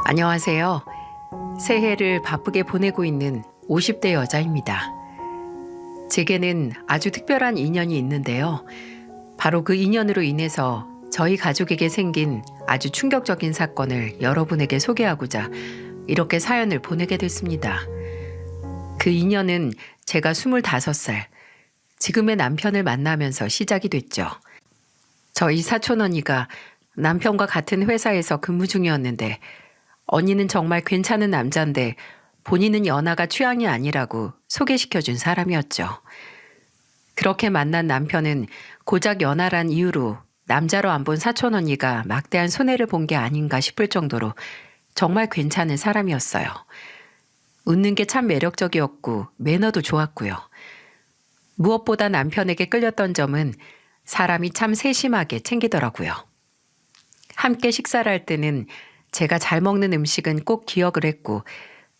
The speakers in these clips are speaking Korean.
안녕하세요. 새해를 바쁘게 보내고 있는 50대 여자입니다. 제게는 아주 특별한 인연이 있는데요. 바로 그 인연으로 인해서 저희 가족에게 생긴 아주 충격적인 사건을 여러분에게 소개하고자 이렇게 사연을 보내게 됐습니다. 그 인연은 제가 25살, 지금의 남편을 만나면서 시작이 됐죠. 저희 사촌 언니가 남편과 같은 회사에서 근무 중이었는데 언니는 정말 괜찮은 남자인데 본인은 연하가 취향이 아니라고 소개시켜준 사람이었죠. 그렇게 만난 남편은 고작 연하란 이유로 남자로 안 본 사촌 언니가 막대한 손해를 본 게 아닌가 싶을 정도로 정말 괜찮은 사람이었어요. 웃는 게 참 매력적이었고 매너도 좋았고요. 무엇보다 남편에게 끌렸던 점은 사람이 참 세심하게 챙기더라고요. 함께 식사를 할 때는 제가 잘 먹는 음식은 꼭 기억을 했고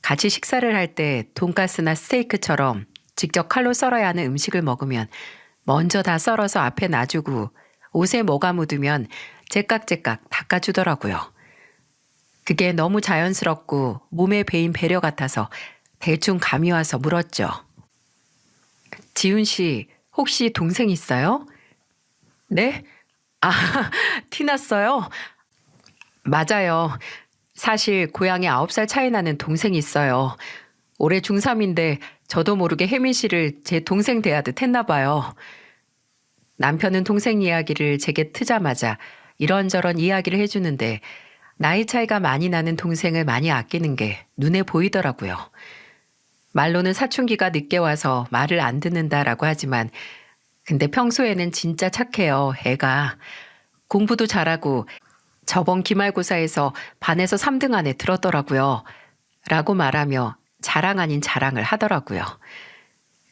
같이 식사를 할 때 돈가스나 스테이크처럼 직접 칼로 썰어야 하는 음식을 먹으면 먼저 다 썰어서 앞에 놔주고 옷에 뭐가 묻으면 제깍제깍 닦아주더라고요. 그게 너무 자연스럽고 몸에 배인 배려 같아서 대충 감이 와서 물었죠. 지훈 씨, 혹시 동생 있어요? 네? 아, 티났어요? 맞아요. 사실 고향에 9살 차이 나는 동생이 있어요. 올해 중3인데 저도 모르게 혜민 씨를 제 동생 대하듯 했나 봐요. 남편은 동생 이야기를 제게 트자마자 이런저런 이야기를 해주는데 나이 차이가 많이 나는 동생을 많이 아끼는 게 눈에 보이더라고요. 말로는 사춘기가 늦게 와서 말을 안 듣는다라고 하지만 근데 평소에는 진짜 착해요, 애가. 공부도 잘하고 저번 기말고사에서 반에서 3등 안에 들었더라고요. 라고 말하며 자랑 아닌 자랑을 하더라고요.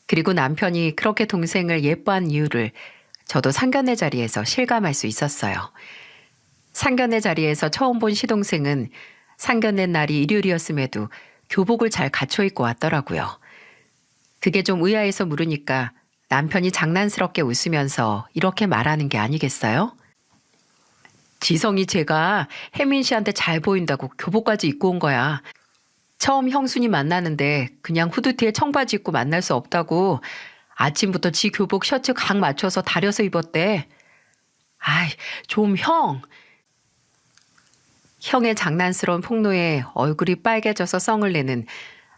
그리고 남편이 그렇게 동생을 예뻐한 이유를 저도 상견례 자리에서 실감할 수 있었어요. 상견례 자리에서 처음 본 시동생은 상견례 날이 일요일이었음에도 교복을 잘 갖춰 입고 왔더라고요. 그게 좀 의아해서 물으니까 남편이 장난스럽게 웃으면서 이렇게 말하는 게 아니겠어요? 지성이 제가 혜민 씨한테 잘 보인다고 교복까지 입고 온 거야. 처음 형순이 만나는데 그냥 후드티에 청바지 입고 만날 수 없다고 아침부터 지 교복 셔츠 각 맞춰서 다려서 입었대. 아이, 좀 형. 형의 장난스러운 폭로에 얼굴이 빨개져서 성을 내는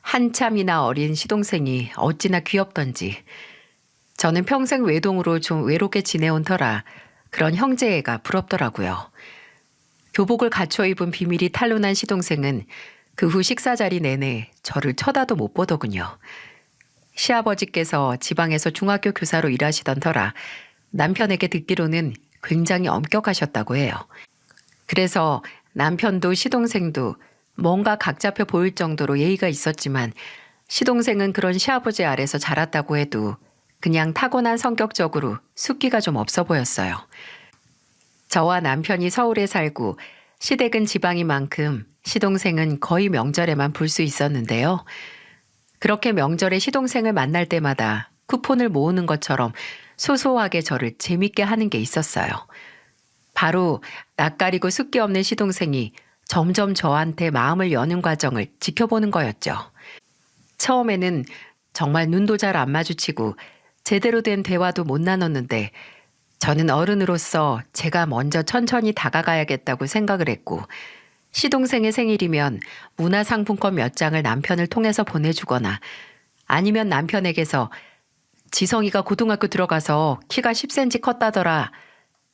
한참이나 어린 시동생이 어찌나 귀엽던지. 저는 평생 외동으로 좀 외롭게 지내온 터라 그런 형제애가 부럽더라고요. 교복을 갖춰 입은 비밀이 탄로난 시동생은 그 후 식사 자리 내내 저를 쳐다도 못 보더군요. 시아버지께서 지방에서 중학교 교사로 일하시던 터라 남편에게 듣기로는 굉장히 엄격하셨다고 해요. 그래서 남편도 시동생도 뭔가 각 잡혀 보일 정도로 예의가 있었지만 시동생은 그런 시아버지 아래서 자랐다고 해도 그냥 타고난 성격적으로 숫기가 좀 없어 보였어요. 저와 남편이 서울에 살고 시댁은 지방인 만큼 시동생은 거의 명절에만 볼 수 있었는데요. 그렇게 명절에 시동생을 만날 때마다 쿠폰을 모으는 것처럼 소소하게 저를 재밌게 하는 게 있었어요. 바로 낯가리고 숫기 없는 시동생이 점점 저한테 마음을 여는 과정을 지켜보는 거였죠. 처음에는 정말 눈도 잘 안 마주치고 제대로 된 대화도 못 나눴는데 저는 어른으로서 제가 먼저 천천히 다가가야겠다고 생각을 했고 시동생의 생일이면 문화상품권 몇 장을 남편을 통해서 보내주거나 아니면 남편에게서 지성이가 고등학교 들어가서 키가 10cm 컸다더라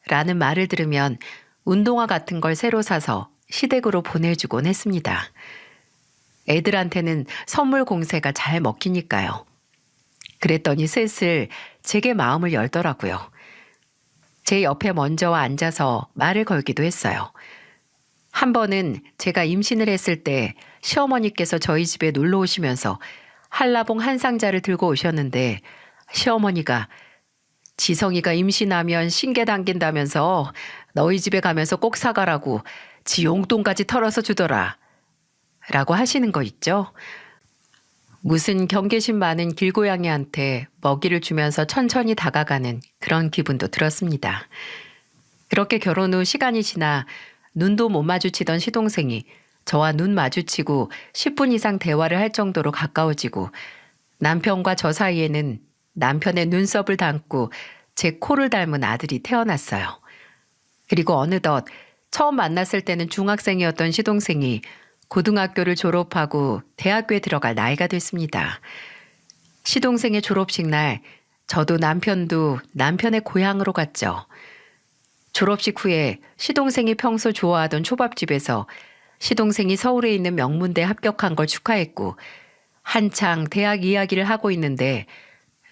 라는 말을 들으면 운동화 같은 걸 새로 사서 시댁으로 보내주곤 했습니다. 애들한테는 선물 공세가 잘 먹히니까요. 그랬더니 슬슬 제게 마음을 열더라고요. 제 옆에 먼저 와 앉아서 말을 걸기도 했어요. 한 번은 제가 임신을 했을 때 시어머니께서 저희 집에 놀러 오시면서 한라봉 한 상자를 들고 오셨는데 시어머니가 지성이가 임신하면 신게 당긴다면서 너희 집에 가면서 꼭 사가라고 지 용돈까지 털어서 주더라 라고 하시는 거 있죠? 무슨 경계심 많은 길고양이한테 먹이를 주면서 천천히 다가가는 그런 기분도 들었습니다. 그렇게 결혼 후 시간이 지나 눈도 못 마주치던 시동생이 저와 눈 마주치고 10분 이상 대화를 할 정도로 가까워지고 남편과 저 사이에는 남편의 눈썹을 닮고 제 코를 닮은 아들이 태어났어요. 그리고 어느덧 처음 만났을 때는 중학생이었던 시동생이 고등학교를 졸업하고 대학교에 들어갈 나이가 됐습니다. 시동생의 졸업식 날 저도 남편도 남편의 고향으로 갔죠. 졸업식 후에 시동생이 평소 좋아하던 초밥집에서 시동생이 서울에 있는 명문대에 합격한 걸 축하했고 한창 대학 이야기를 하고 있는데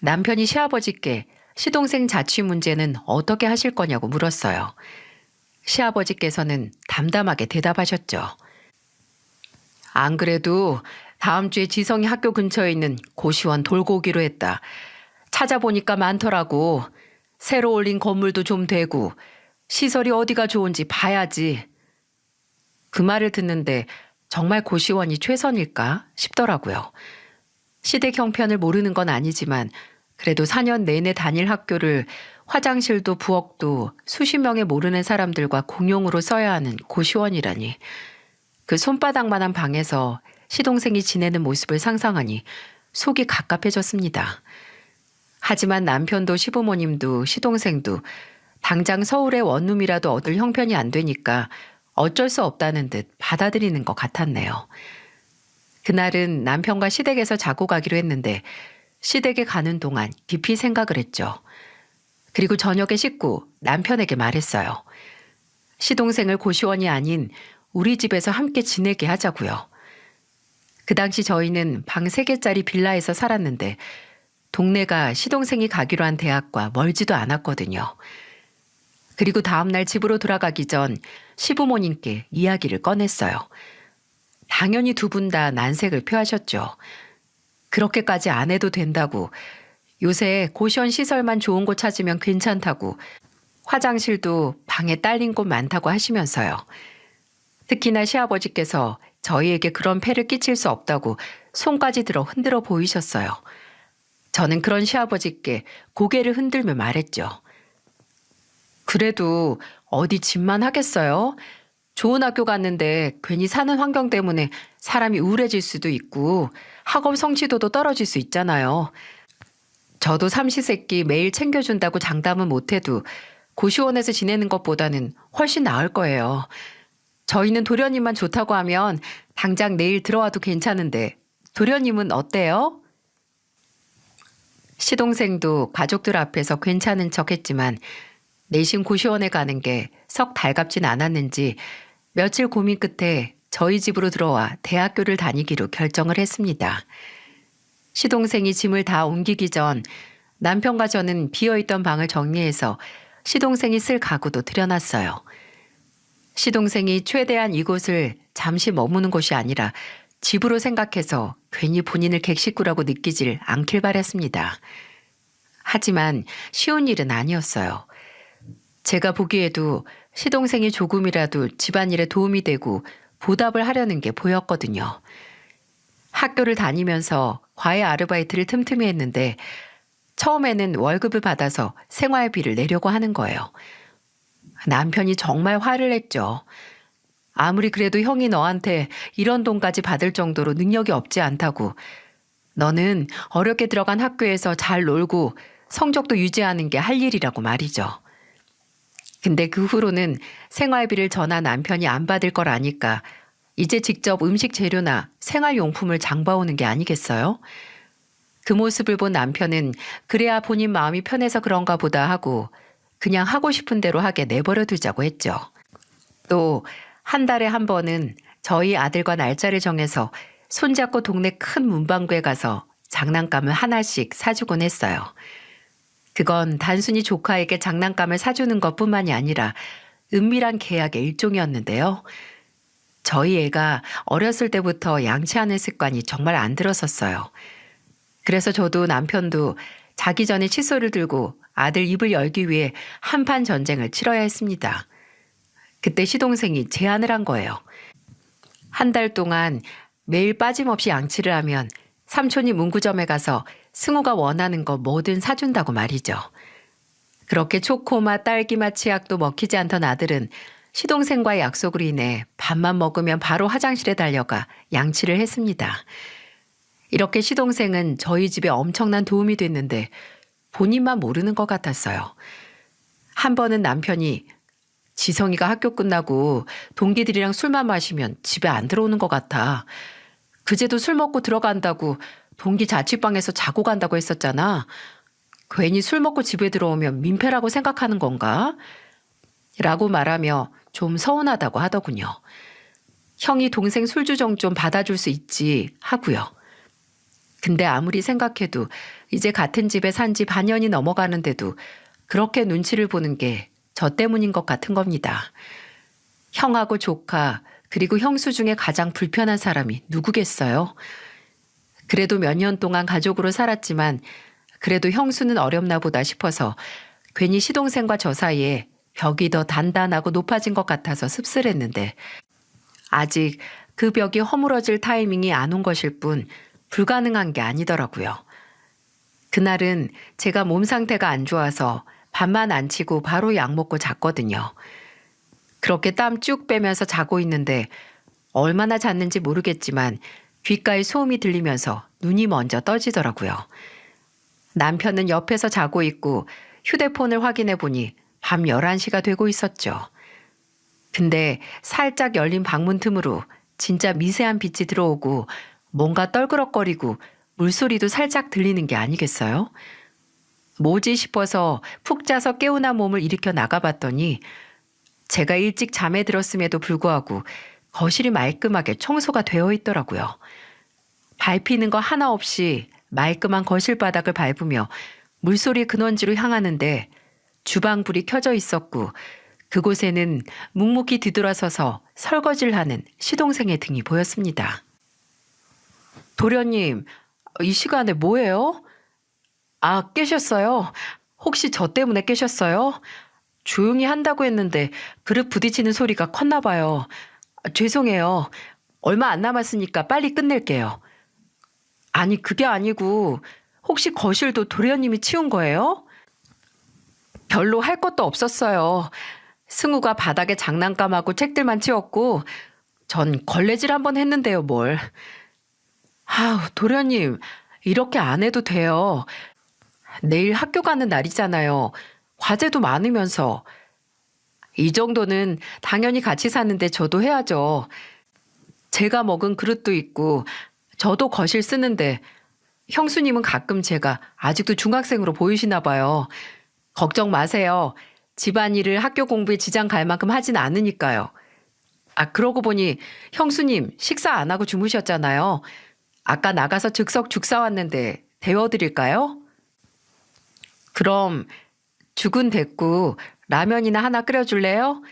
남편이 시아버지께 시동생 자취 문제는 어떻게 하실 거냐고 물었어요. 시아버지께서는 담담하게 대답하셨죠. 안 그래도 다음 주에 지성이 학교 근처에 있는 고시원 돌고 오기로 했다. 찾아보니까 많더라고. 새로 올린 건물도 좀 되고 시설이 어디가 좋은지 봐야지. 그 말을 듣는데 정말 고시원이 최선일까 싶더라고요. 시댁 형편을 모르는 건 아니지만 그래도 4년 내내 다닐 학교를 화장실도 부엌도 수십 명의 모르는 사람들과 공용으로 써야 하는 고시원이라니. 그 손바닥만한 방에서 시동생이 지내는 모습을 상상하니 속이 갑갑해졌습니다. 하지만 남편도 시부모님도 시동생도 당장 서울의 원룸이라도 얻을 형편이 안 되니까 어쩔 수 없다는 듯 받아들이는 것 같았네요. 그날은 남편과 시댁에서 자고 가기로 했는데 시댁에 가는 동안 깊이 생각을 했죠. 그리고 저녁에 씻고 남편에게 말했어요. 시동생을 고시원이 아닌 우리 집에서 함께 지내게 하자고요. 그 당시 저희는 방 3개짜리 빌라에서 살았는데 동네가 시동생이 가기로 한 대학과 멀지도 않았거든요. 그리고 다음날 집으로 돌아가기 전 시부모님께 이야기를 꺼냈어요. 당연히 두 분 다 난색을 표하셨죠. 그렇게까지 안 해도 된다고, 요새 고시원 시설만 좋은 곳 찾으면 괜찮다고, 화장실도 방에 딸린 곳 많다고 하시면서요. 특히나 시아버지께서 저희에게 그런 폐를 끼칠 수 없다고 손까지 들어 흔들어 보이셨어요. 저는 그런 시아버지께 고개를 흔들며 말했죠. 그래도 어디 집만 하겠어요? 좋은 학교 갔는데 괜히 사는 환경 때문에 사람이 우울해질 수도 있고 학업 성취도도 떨어질 수 있잖아요. 저도 삼시세끼 매일 챙겨준다고 장담은 못해도 고시원에서 지내는 것보다는 훨씬 나을 거예요. 저희는 도련님만 좋다고 하면 당장 내일 들어와도 괜찮은데 도련님은 어때요? 시동생도 가족들 앞에서 괜찮은 척 했지만 내심 고시원에 가는 게 썩 달갑진 않았는지 며칠 고민 끝에 저희 집으로 들어와 대학교를 다니기로 결정을 했습니다. 시동생이 짐을 다 옮기기 전 남편과 저는 비어있던 방을 정리해서 시동생이 쓸 가구도 들여놨어요. 시동생이 최대한 이곳을 잠시 머무는 곳이 아니라 집으로 생각해서 괜히 본인을 객식구라고 느끼질 않길 바랬습니다. 하지만 쉬운 일은 아니었어요. 제가 보기에도 시동생이 조금이라도 집안일에 도움이 되고 보답을 하려는 게 보였거든요. 학교를 다니면서 과외 아르바이트를 틈틈이 했는데 처음에는 월급을 받아서 생활비를 내려고 하는 거예요. 남편이 정말 화를 냈죠. 아무리 그래도 형이 너한테 이런 돈까지 받을 정도로 능력이 없지 않다고. 너는 어렵게 들어간 학교에서 잘 놀고 성적도 유지하는 게 할 일이라고 말이죠. 근데 그 후로는 생활비를 저나 남편이 안 받을 걸 아니까 이제 직접 음식 재료나 생활용품을 장봐오는 게 아니겠어요? 그 모습을 본 남편은 그래야 본인 마음이 편해서 그런가 보다 하고 그냥 하고 싶은 대로 하게 내버려 두자고 했죠. 또 한 달에 한 번은 저희 아들과 날짜를 정해서 손잡고 동네 큰 문방구에 가서 장난감을 하나씩 사주곤 했어요. 그건 단순히 조카에게 장난감을 사주는 것뿐만이 아니라 은밀한 계약의 일종이었는데요. 저희 애가 어렸을 때부터 양치하는 습관이 정말 안 들었었어요. 그래서 저도 남편도 자기 전에 칫솔을 들고 아들 입을 열기 위해 한판 전쟁을 치러야 했습니다. 그때 시동생이 제안을 한 거예요. 한 달 동안 매일 빠짐없이 양치를 하면 삼촌이 문구점에 가서 승우가 원하는 거 뭐든 사준다고 말이죠. 그렇게 초코맛, 딸기맛 치약도 먹히지 않던 아들은 시동생과의 약속으로 인해 밥만 먹으면 바로 화장실에 달려가 양치를 했습니다. 이렇게 시동생은 저희 집에 엄청난 도움이 됐는데 본인만 모르는 것 같았어요. 한 번은 남편이 지성이가 학교 끝나고 동기들이랑 술만 마시면 집에 안 들어오는 것 같아. 그제도 술 먹고 들어간다고 동기 자취방에서 자고 간다고 했었잖아. 괜히 술 먹고 집에 들어오면 민폐라고 생각하는 건가? 라고 말하며 좀 서운하다고 하더군요. 형이 동생 술주정 좀 받아줄 수 있지 하고요. 근데 아무리 생각해도 이제 같은 집에 산 지 반년이 넘어가는데도 그렇게 눈치를 보는 게 저 때문인 것 같은 겁니다. 형하고 조카 그리고 형수 중에 가장 불편한 사람이 누구겠어요? 그래도 몇 년 동안 가족으로 살았지만 그래도 형수는 어렵나 보다 싶어서 괜히 시동생과 저 사이에 벽이 더 단단하고 높아진 것 같아서 씁쓸했는데 아직 그 벽이 허물어질 타이밍이 안 온 것일 뿐 불가능한 게 아니더라고요. 그날은 제가 몸 상태가 안 좋아서 밥만 안 치고 바로 약 먹고 잤거든요. 그렇게 땀 쭉 빼면서 자고 있는데 얼마나 잤는지 모르겠지만 귓가에 소음이 들리면서 눈이 먼저 떠지더라고요. 남편은 옆에서 자고 있고 휴대폰을 확인해 보니 밤 11시가 되고 있었죠. 근데 살짝 열린 방문 틈으로 진짜 미세한 빛이 들어오고 뭔가 떨그럭거리고 물소리도 살짝 들리는 게 아니겠어요? 뭐지 싶어서 푹 자서 깨어난 몸을 일으켜 나가봤더니 제가 일찍 잠에 들었음에도 불구하고 거실이 말끔하게 청소가 되어 있더라고요. 밟히는 거 하나 없이 말끔한 거실 바닥을 밟으며 물소리 근원지로 향하는데 주방 불이 켜져 있었고 그곳에는 묵묵히 뒤돌아서서 설거지를 하는 시동생의 등이 보였습니다. 도련님, 이 시간에 뭐해요? 아, 깨셨어요? 혹시 저 때문에 깨셨어요? 조용히 한다고 했는데 그릇 부딪히는 소리가 컸나 봐요. 죄송해요. 얼마 안 남았으니까 빨리 끝낼게요. 아니, 그게 아니고 혹시 거실도 도련님이 치운 거예요? 별로 할 것도 없었어요. 승우가 바닥에 장난감하고 책들만 치웠고 전 걸레질 한번 했는데요, 뭘. 아우, 도련님, 이렇게 안 해도 돼요. 내일 학교 가는 날이잖아요. 과제도 많으면서. 이 정도는 당연히 같이 사는데 저도 해야죠. 제가 먹은 그릇도 있고 저도 거실 쓰는데 형수님은 가끔 제가 아직도 중학생으로 보이시나 봐요. 걱정 마세요. 집안일을 학교 공부에 지장 갈 만큼 하진 않으니까요. 아, 그러고 보니 형수님 식사 안 하고 주무셨잖아요. 아까 나가서 즉석 죽 사왔는데 데워드릴까요? 그럼 죽은 됐고 라면이나 하나 끓여줄래요?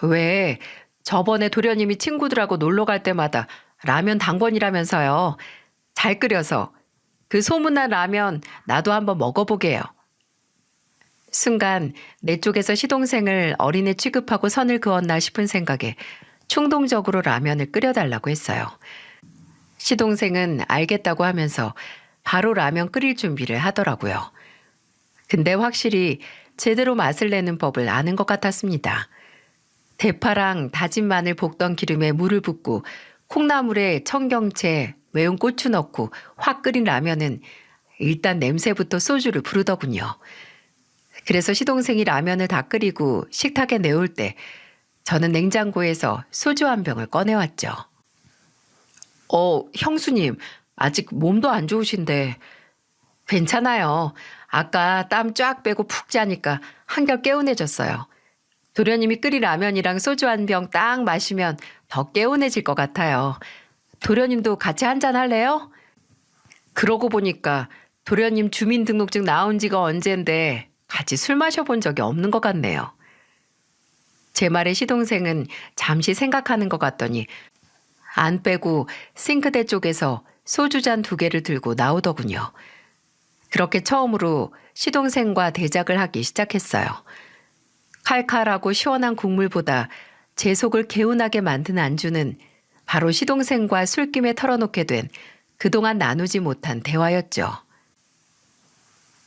왜? 저번에 도련님이 친구들하고 놀러 갈 때마다 라면 당번이라면서요. 잘 끓여서. 그 소문난 라면 나도 한번 먹어보게요. 순간 내 쪽에서 시동생을 어린애 취급하고 선을 그었나 싶은 생각에 충동적으로 라면을 끓여달라고 했어요. 시동생은 알겠다고 하면서 바로 라면 끓일 준비를 하더라고요. 근데 확실히 제대로 맛을 내는 법을 아는 것 같았습니다. 대파랑 다진 마늘 볶던 기름에 물을 붓고 콩나물에 청경채, 매운 고추 넣고 확 끓인 라면은 일단 냄새부터 소주를 부르더군요. 그래서 시동생이 라면을 다 끓이고 식탁에 내올 때 저는 냉장고에서 소주 한 병을 꺼내왔죠. 형수님, 아직 몸도 안 좋으신데. 괜찮아요. 아까 땀 쫙 빼고 푹 자니까 한결 개운해졌어요. 도련님이 끓인 라면이랑 소주 한 병 딱 마시면 더 개운해질 것 같아요. 도련님도 같이 한잔 할래요? 그러고 보니까 도련님 주민등록증 나온 지가 언젠데 같이 술 마셔본 적이 없는 것 같네요. 제 말에 시동생은 잠시 생각하는 것 같더니 안 빼고 싱크대 쪽에서 소주잔 2개를 들고 나오더군요. 그렇게 처음으로 시동생과 대작을 하기 시작했어요. 칼칼하고 시원한 국물보다 제 속을 개운하게 만든 안주는 바로 시동생과 술김에 털어놓게 된 그동안 나누지 못한 대화였죠.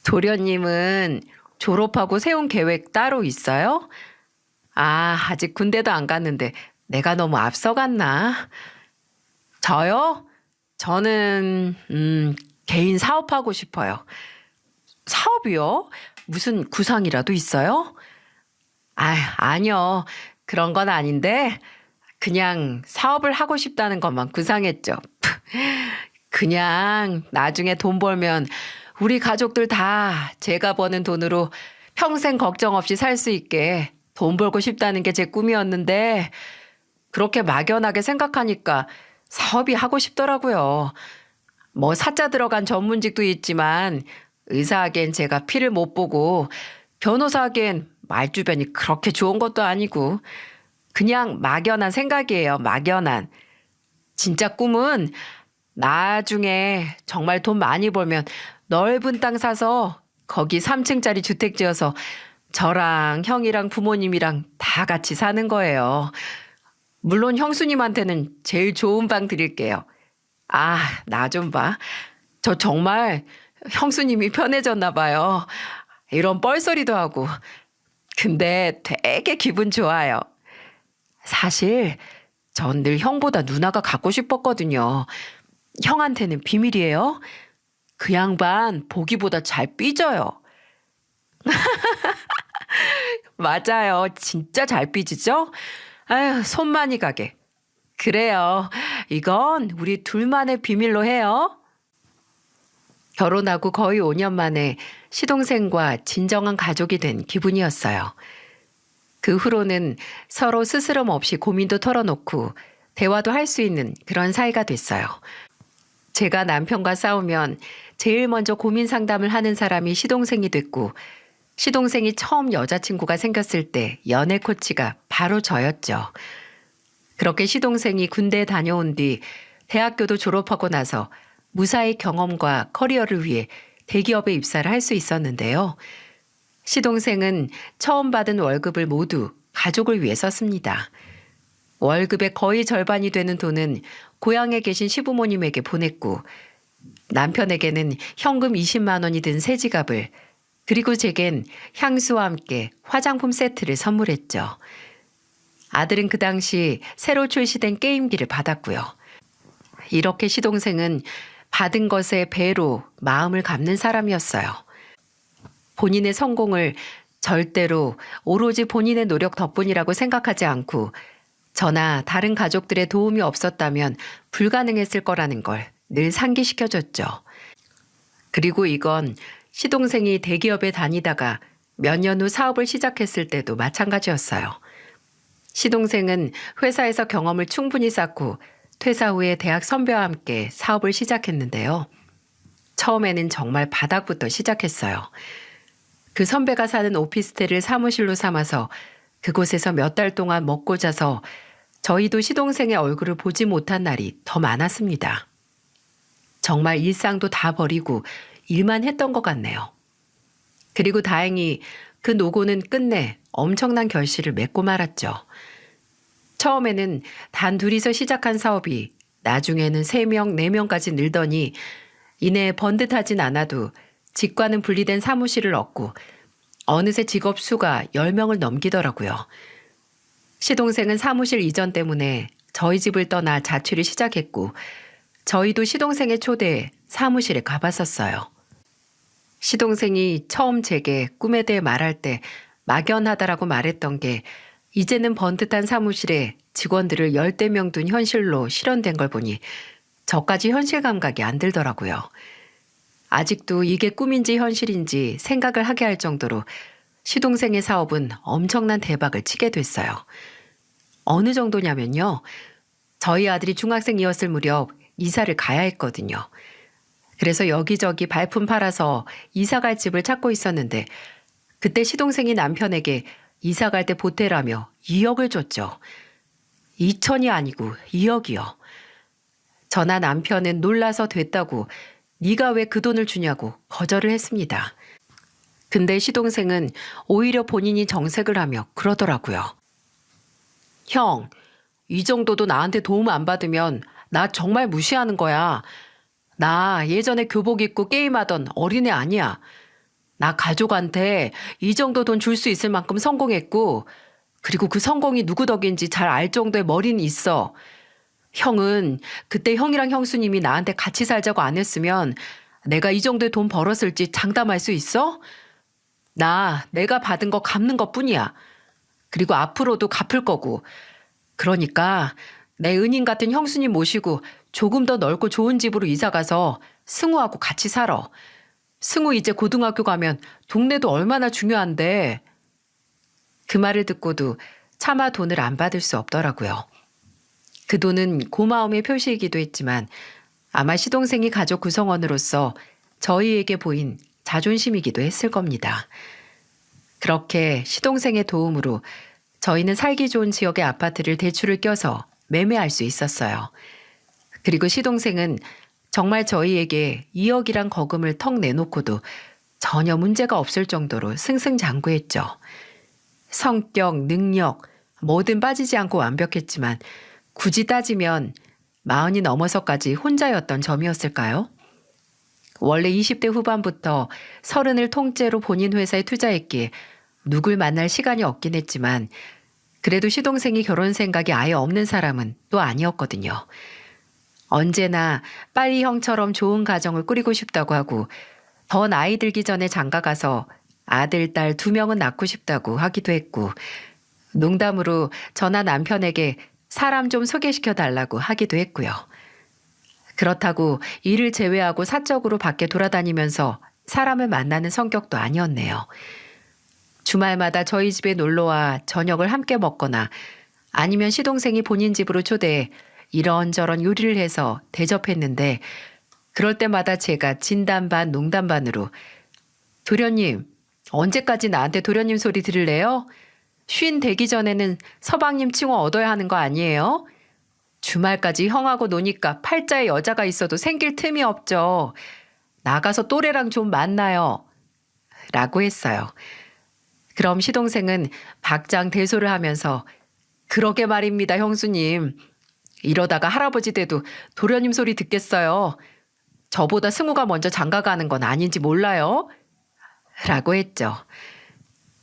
도련님은 졸업하고 세운 계획 따로 있어요? 아직 군대도 안 갔는데 내가 너무 앞서갔나? 저요? 저는, 개인 사업하고 싶어요. 사업이요? 무슨 구상이라도 있어요? 아니요. 그런 건 아닌데, 그냥 사업을 하고 싶다는 것만 구상했죠. 그냥 나중에 돈 벌면 우리 가족들 다 제가 버는 돈으로 평생 걱정 없이 살 수 있게 돈 벌고 싶다는 게 제 꿈이었는데, 그렇게 막연하게 생각하니까 사업이 하고 싶더라고요. 뭐 사자 들어간 전문직도 있지만 의사하기엔 제가 피를 못 보고 변호사하기엔 말주변이 그렇게 좋은 것도 아니고 그냥 막연한 생각이에요. 막연한. 진짜 꿈은 나중에 정말 돈 많이 벌면 넓은 땅 사서 거기 3층짜리 주택 지어서 저랑 형이랑 부모님이랑 다 같이 사는 거예요. 물론 형수님한테는 제일 좋은 방 드릴게요. 나 좀 봐. 저 정말 형수님이 편해졌나 봐요. 이런 뻘소리도 하고. 근데 되게 기분 좋아요. 사실 전 늘 형보다 누나가 갖고 싶었거든요. 형한테는 비밀이에요. 그 양반 보기보다 잘 삐져요. 맞아요. 진짜 잘 삐지죠? 아휴, 손 많이 가게. 그래요. 이건 우리 둘만의 비밀로 해요. 결혼하고 거의 5년 만에 시동생과 진정한 가족이 된 기분이었어요. 그 후로는 서로 스스럼 없이 고민도 털어놓고 대화도 할 수 있는 그런 사이가 됐어요. 제가 남편과 싸우면 제일 먼저 고민 상담을 하는 사람이 시동생이 됐고, 시동생이 처음 여자친구가 생겼을 때 연애 코치가 바로 저였죠. 그렇게 시동생이 군대에 다녀온 뒤 대학교도 졸업하고 나서 무사히 경험과 커리어를 위해 대기업에 입사를 할 수 있었는데요. 시동생은 처음 받은 월급을 모두 가족을 위해 썼습니다. 월급의 거의 절반이 되는 돈은 고향에 계신 시부모님에게 보냈고, 남편에게는 현금 20만 원이 든 새 지갑을, 그리고 제겐 향수와 함께 화장품 세트를 선물했죠. 아들은 그 당시 새로 출시된 게임기를 받았고요. 이렇게 시동생은 받은 것에 배로 마음을 갚는 사람이었어요. 본인의 성공을 절대로 오로지 본인의 노력 덕분이라고 생각하지 않고 저나 다른 가족들의 도움이 없었다면 불가능했을 거라는 걸 늘 상기시켜줬죠. 그리고 이건 시동생이 대기업에 다니다가 몇 년 후 사업을 시작했을 때도 마찬가지였어요. 시동생은 회사에서 경험을 충분히 쌓고 퇴사 후에 대학 선배와 함께 사업을 시작했는데요. 처음에는 정말 바닥부터 시작했어요. 그 선배가 사는 오피스텔을 사무실로 삼아서 그곳에서 몇 달 동안 먹고 자서 저희도 시동생의 얼굴을 보지 못한 날이 더 많았습니다. 정말 일상도 다 버리고 일만 했던 것 같네요. 그리고 다행히 그 노고는 끝내 엄청난 결실을 맺고 말았죠. 처음에는 단 둘이서 시작한 사업이 나중에는 3명, 4명까지 늘더니 이내 번듯하진 않아도 직과는 분리된 사무실을 얻고 어느새 직업 수가 10명을 넘기더라고요. 시동생은 사무실 이전 때문에 저희 집을 떠나 자취를 시작했고 저희도 시동생의 초대에 사무실에 가봤었어요. 시동생이 처음 제게 꿈에 대해 말할 때 막연하다라고 말했던 게 이제는 번듯한 사무실에 직원들을 10대 명 둔 현실로 실현된 걸 보니 저까지 현실 감각이 안 들더라고요. 아직도 이게 꿈인지 현실인지 생각을 하게 할 정도로 시동생의 사업은 엄청난 대박을 치게 됐어요. 어느 정도냐면요. 저희 아들이 중학생이었을 무렵 이사를 가야 했거든요. 그래서 여기저기 발품 팔아서 이사 갈 집을 찾고 있었는데 그때 시동생이 남편에게 이사 갈 때 보태라며 2억을 줬죠. 2천이 아니고 2억이요. 저나 남편은 놀라서 됐다고 네가 왜 그 돈을 주냐고 거절을 했습니다. 근데 시동생은 오히려 본인이 정색을 하며 그러더라고요. 형, 이 정도도 나한테 도움 안 받으면 나 정말 무시하는 거야. 나 예전에 교복 입고 게임하던 어린애 아니야. 나 가족한테 이 정도 돈 줄 수 있을 만큼 성공했고 그리고 그 성공이 누구 덕인지 잘 알 정도의 머리는 있어. 형은 그때 형이랑 형수님이 나한테 같이 살자고 안 했으면 내가 이 정도의 돈 벌었을지 장담할 수 있어? 내가 받은 거 갚는 것뿐이야. 그리고 앞으로도 갚을 거고. 그러니까 내 은인 같은 형수님 모시고 조금 더 넓고 좋은 집으로 이사 가서 승우하고 같이 살아. 승우 이제 고등학교 가면 동네도 얼마나 중요한데. 그 말을 듣고도 차마 돈을 안 받을 수 없더라고요. 그 돈은 고마움의 표시이기도 했지만 아마 시동생이 가족 구성원으로서 저희에게 보인 자존심이기도 했을 겁니다. 그렇게 시동생의 도움으로 저희는 살기 좋은 지역의 아파트를 대출을 껴서 매매할 수 있었어요. 그리고 시동생은 정말 저희에게 2억이란 거금을 턱 내놓고도 전혀 문제가 없을 정도로 승승장구했죠. 성격, 능력, 뭐든 빠지지 않고 완벽했지만 굳이 따지면 40이 넘어서까지 혼자였던 점이었을까요? 원래 20대 후반부터 30을 통째로 본인 회사에 투자했기에 누굴 만날 시간이 없긴 했지만 그래도 시동생이 결혼 생각이 아예 없는 사람은 또 아니었거든요. 언제나 빨리 형처럼 좋은 가정을 꾸리고 싶다고 하고 더 나이 들기 전에 장가가서 아들, 딸 2명은 낳고 싶다고 하기도 했고 농담으로 저나 남편에게 사람 좀 소개시켜 달라고 하기도 했고요. 그렇다고 일을 제외하고 사적으로 밖에 돌아다니면서 사람을 만나는 성격도 아니었네요. 주말마다 저희 집에 놀러와 저녁을 함께 먹거나 아니면 시동생이 본인 집으로 초대해 이런저런 요리를 해서 대접했는데 그럴 때마다 제가 진담 반 농담 반으로 도련님, 언제까지 나한테 도련님 소리 들을래요? 쉰 되기 전에는 서방님 칭호 얻어야 하는 거 아니에요? 주말까지 형하고 노니까 팔자에 여자가 있어도 생길 틈이 없죠. 나가서 또래랑 좀 만나요. 라고 했어요. 그럼 시동생은 박장대소를 하면서 그러게 말입니다, 형수님. 이러다가 할아버지 돼도 도련님 소리 듣겠어요. 저보다 승우가 먼저 장가가는 건 아닌지 몰라요? 라고 했죠.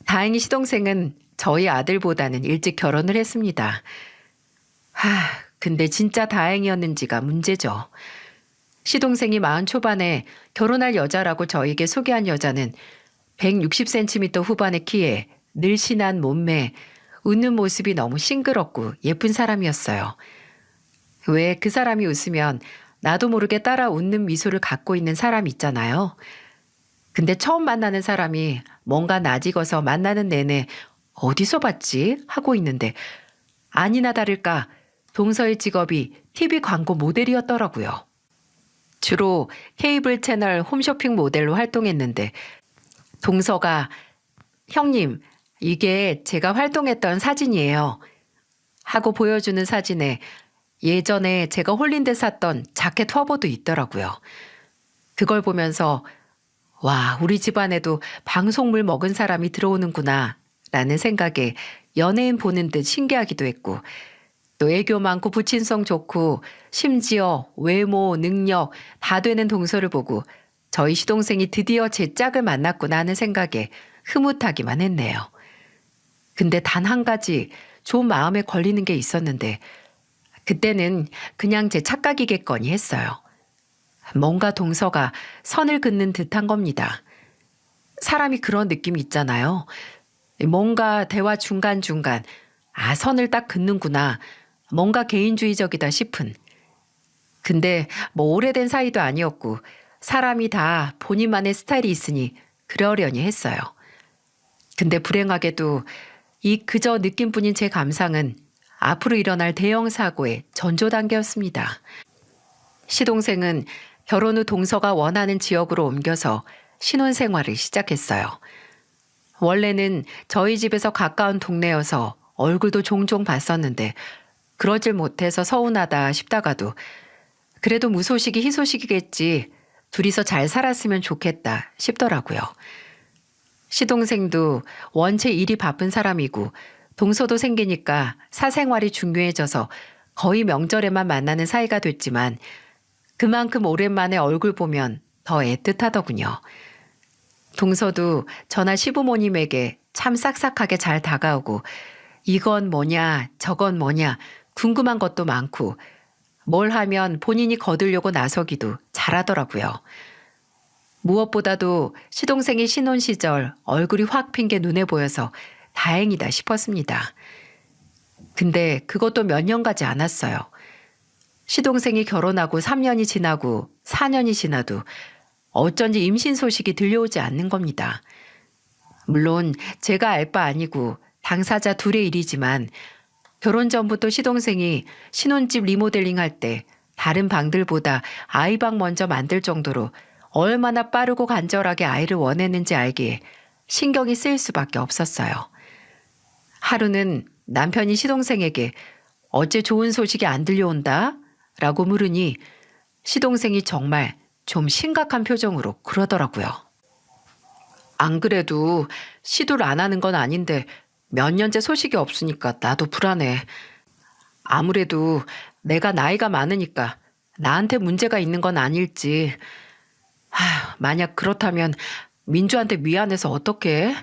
다행히 시동생은 저희 아들보다는 일찍 결혼을 했습니다. 근데 진짜 다행이었는지가 문제죠. 시동생이 40 초반에 결혼할 여자라고 저에게 소개한 여자는 160cm 후반의 키에 늘씬한 몸매, 웃는 모습이 너무 싱그럽고 예쁜 사람이었어요. 왜 그 사람이 웃으면 나도 모르게 따라 웃는 미소를 갖고 있는 사람 있잖아요. 근데 처음 만나는 사람이 뭔가 낯익어서 만나는 내내 어디서 봤지? 하고 있는데 아니나 다를까 동서의 직업이 TV 광고 모델이었더라고요. 주로 케이블 채널 홈쇼핑 모델로 활동했는데 동서가 형님, 이게 제가 활동했던 사진이에요. 하고 보여주는 사진에 예전에 제가 홀린 데 샀던 자켓 화보도 있더라고요. 그걸 보면서 와, 우리 집안에도 방송물 먹은 사람이 들어오는구나 라는 생각에 연예인 보는 듯 신기하기도 했고 또 애교 많고 부친성 좋고 심지어 외모, 능력 다 되는 동서를 보고 저희 시동생이 드디어 제 짝을 만났구나 하는 생각에 흐뭇하기만 했네요. 근데 단 한 가지 좀 마음에 걸리는 게 있었는데 그때는 그냥 제 착각이겠거니 했어요. 뭔가 동서가 선을 긋는 듯한 겁니다. 사람이 그런 느낌이 있잖아요. 뭔가 대화 중간중간 선을 딱 긋는구나. 뭔가 개인주의적이다 싶은. 근데 뭐 오래된 사이도 아니었고 사람이 다 본인만의 스타일이 있으니 그러려니 했어요. 근데 불행하게도 이 그저 느낌뿐인 제 감상은 앞으로 일어날 대형 사고의 전조 단계였습니다. 시동생은 결혼 후 동서가 원하는 지역으로 옮겨서 신혼생활을 시작했어요. 원래는 저희 집에서 가까운 동네여서 얼굴도 종종 봤었는데 그러질 못해서 서운하다 싶다가도 그래도 무소식이 희소식이겠지. 둘이서 잘 살았으면 좋겠다 싶더라고요. 시동생도 원체 일이 바쁜 사람이고 동서도 생기니까 사생활이 중요해져서 거의 명절에만 만나는 사이가 됐지만 그만큼 오랜만에 얼굴 보면 더 애틋하더군요. 동서도 저나 시부모님에게 참 싹싹하게 잘 다가오고 이건 뭐냐, 저건 뭐냐, 궁금한 것도 많고, 뭘 하면 본인이 거두려고 나서기도 잘하더라고요. 무엇보다도 시동생이 신혼 시절 얼굴이 확 핀 게 눈에 보여서 다행이다 싶었습니다. 근데 그것도 몇 년 가지 않았어요. 시동생이 결혼하고 3년이 지나고 4년이 지나도 어쩐지 임신 소식이 들려오지 않는 겁니다. 물론 제가 알 바 아니고 당사자 둘의 일이지만 결혼 전부터 시동생이 신혼집 리모델링 할 때 다른 방들보다 아이방 먼저 만들 정도로 얼마나 빠르고 간절하게 아이를 원했는지 알기에 신경이 쓰일 수밖에 없었어요. 하루는 남편이 시동생에게 어째 좋은 소식이 안 들려온다? 라고 물으니 시동생이 정말 좀 심각한 표정으로 그러더라고요. 안 그래도 시도를 안 하는 건 아닌데 몇 년째 소식이 없으니까 나도 불안해. 아무래도 내가 나이가 많으니까 나한테 문제가 있는 건 아닐지. 만약 그렇다면 민주한테 미안해서 어떡해?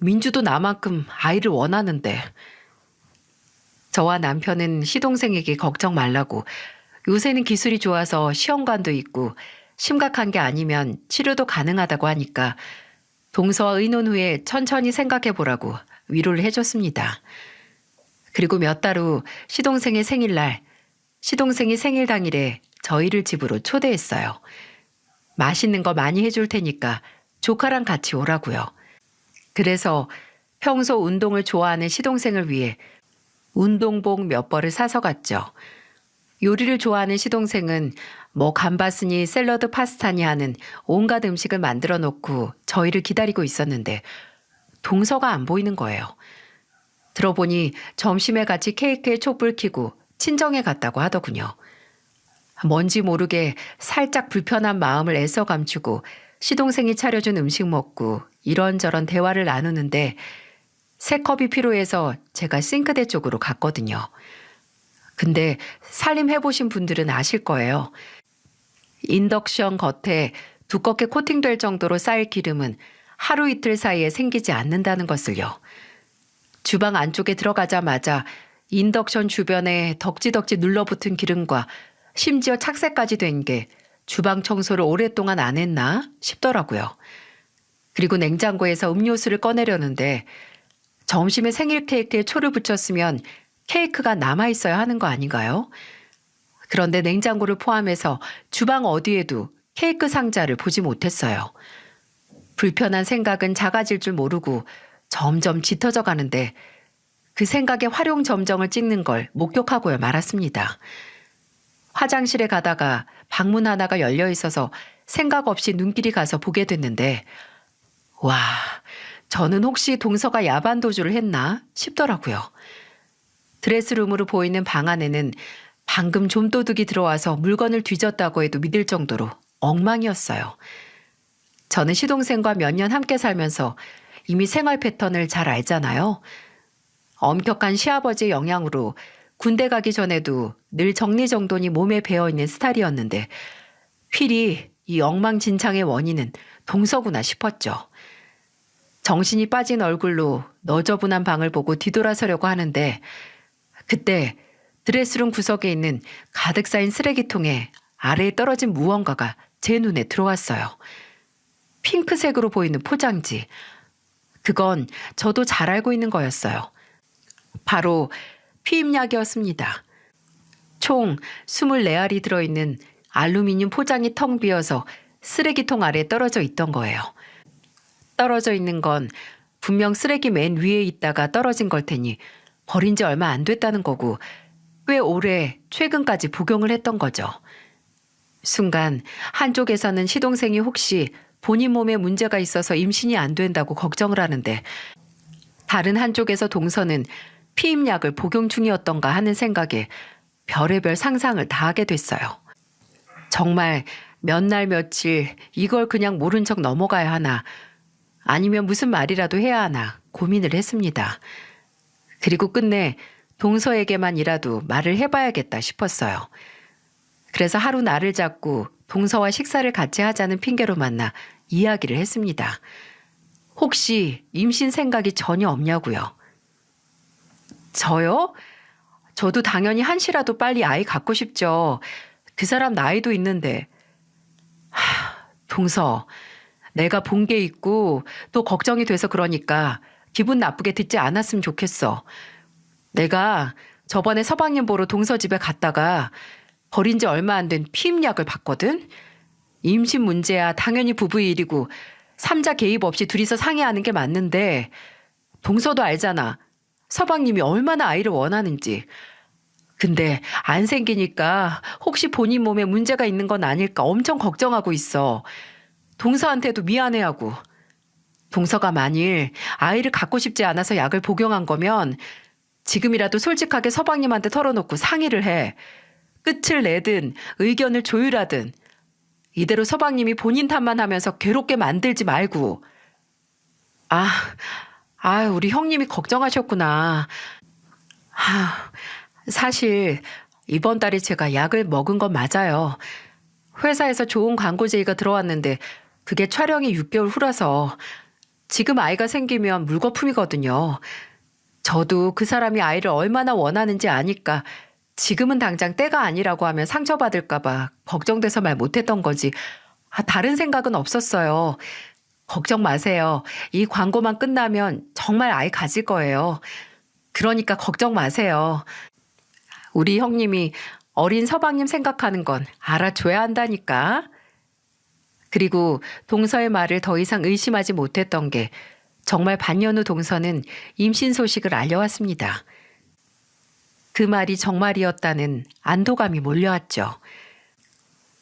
민주도 나만큼 아이를 원하는데. 저와 남편은 시동생에게 걱정 말라고 요새는 기술이 좋아서 시험관도 있고 심각한 게 아니면 치료도 가능하다고 하니까 동서와 의논 후에 천천히 생각해 보라고 위로를 해줬습니다. 그리고 몇 달 후 시동생의 생일날, 시동생이 생일 당일에 저희를 집으로 초대했어요. 맛있는 거 많이 해줄 테니까 조카랑 같이 오라고요. 그래서 평소 운동을 좋아하는 시동생을 위해 운동복 몇 벌을 사서 갔죠. 요리를 좋아하는 시동생은 뭐 감바스니 샐러드 파스타니 하는 온갖 음식을 만들어 놓고 저희를 기다리고 있었는데 동서가 안 보이는 거예요. 들어보니 점심에 같이 케이크에 촛불 켜고 친정에 갔다고 하더군요. 뭔지 모르게 살짝 불편한 마음을 애써 감추고 시동생이 차려준 음식 먹고 이런저런 대화를 나누는데 새 컵이 필요해서 제가 싱크대 쪽으로 갔거든요. 근데 살림해보신 분들은 아실 거예요. 인덕션 겉에 두껍게 코팅될 정도로 쌓일 기름은 하루 이틀 사이에 생기지 않는다는 것을요. 주방 안쪽에 들어가자마자 인덕션 주변에 덕지덕지 눌러붙은 기름과 심지어 착색까지 된 게 주방 청소를 오랫동안 안 했나 싶더라고요. 그리고 냉장고에서 음료수를 꺼내려는데 점심에 생일 케이크에 초를 붙였으면 케이크가 남아있어야 하는 거 아닌가요? 그런데 냉장고를 포함해서 주방 어디에도 케이크 상자를 보지 못했어요. 불편한 생각은 작아질 줄 모르고 점점 짙어져 가는데 그 생각에 활용점정을 찍는 걸 목격하고야 말았습니다. 화장실에 가다가 방문 하나가 열려 있어서 생각 없이 눈길이 가서 보게 됐는데 와, 저는 혹시 동서가 야반 도주를 했나 싶더라고요. 드레스룸으로 보이는 방 안에는 방금 좀도둑이 들어와서 물건을 뒤졌다고 해도 믿을 정도로 엉망이었어요. 저는 시동생과 몇 년 함께 살면서 이미 생활 패턴을 잘 알잖아요. 엄격한 시아버지의 영향으로 군대 가기 전에도 늘 정리정돈이 몸에 배어있는 스타일이었는데 필히 이 엉망진창의 원인은 동서구나 싶었죠. 정신이 빠진 얼굴로 너저분한 방을 보고 뒤돌아서려고 하는데 그때 드레스룸 구석에 있는 가득 쌓인 쓰레기통에 아래에 떨어진 무언가가 제 눈에 들어왔어요. 핑크색으로 보이는 포장지. 그건 저도 잘 알고 있는 거였어요. 바로 피임약이었습니다. 총 24알이 들어있는 알루미늄 포장이 텅 비어서 쓰레기통 아래에 떨어져 있던 거예요. 떨어져 있는 건 분명 쓰레기 맨 위에 있다가 떨어진 걸 테니 버린 지 얼마 안 됐다는 거고 꽤 오래 최근까지 복용을 했던 거죠. 순간 한쪽에서는 시동생이 혹시 본인 몸에 문제가 있어서 임신이 안 된다고 걱정을 하는데 다른 한쪽에서 동서는 피임약을 복용 중이었던가 하는 생각에 별의별 상상을 다 하게 됐어요. 정말 몇 날 며칠 이걸 그냥 모른 척 넘어가야 하나 아니면 무슨 말이라도 해야 하나 고민을 했습니다. 그리고 끝내 동서에게만이라도 말을 해봐야겠다 싶었어요. 그래서 하루 날을 잡고 동서와 식사를 같이 하자는 핑계로 만나 이야기를 했습니다. 혹시 임신 생각이 전혀 없냐고요. 저요? 저도 당연히 한시라도 빨리 아이 갖고 싶죠. 그 사람 나이도 있는데. 동서, 내가 본 게 있고 또 걱정이 돼서 그러니까 기분 나쁘게 듣지 않았으면 좋겠어. 내가 저번에 서방님 보러 동서 집에 갔다가 버린 지 얼마 안 된 피임약을 봤거든? 임신 문제야 당연히 부부의 일이고 삼자 개입 없이 둘이서 상의하는 게 맞는데 동서도 알잖아. 서방님이 얼마나 아이를 원하는지. 근데 안 생기니까 혹시 본인 몸에 문제가 있는 건 아닐까 엄청 걱정하고 있어. 동서한테도 미안해하고. 동서가 만일 아이를 갖고 싶지 않아서 약을 복용한 거면 지금이라도 솔직하게 서방님한테 털어놓고 상의를 해. 끝을 내든 의견을 조율하든 이대로 서방님이 본인 탓만 하면서 괴롭게 만들지 말고. 우리 형님이 걱정하셨구나. 사실 이번 달에 제가 약을 먹은 건 맞아요. 회사에서 좋은 광고 제의가 들어왔는데 그게 촬영이 6개월 후라서 지금 아이가 생기면 물거품이거든요. 저도 그 사람이 아이를 얼마나 원하는지 아니까 지금은 당장 때가 아니라고 하면 상처받을까 봐 걱정돼서 말 못했던 거지. 다른 생각은 없었어요. 걱정 마세요. 이 광고만 끝나면 정말 아이 가질 거예요. 그러니까 걱정 마세요. 우리 형님이 어린 서방님 생각하는 건 알아줘야 한다니까. 그리고 동서의 말을 더 이상 의심하지 못했던 게 정말 반년 후 동서는 임신 소식을 알려왔습니다. 그 말이 정말이었다는 안도감이 몰려왔죠.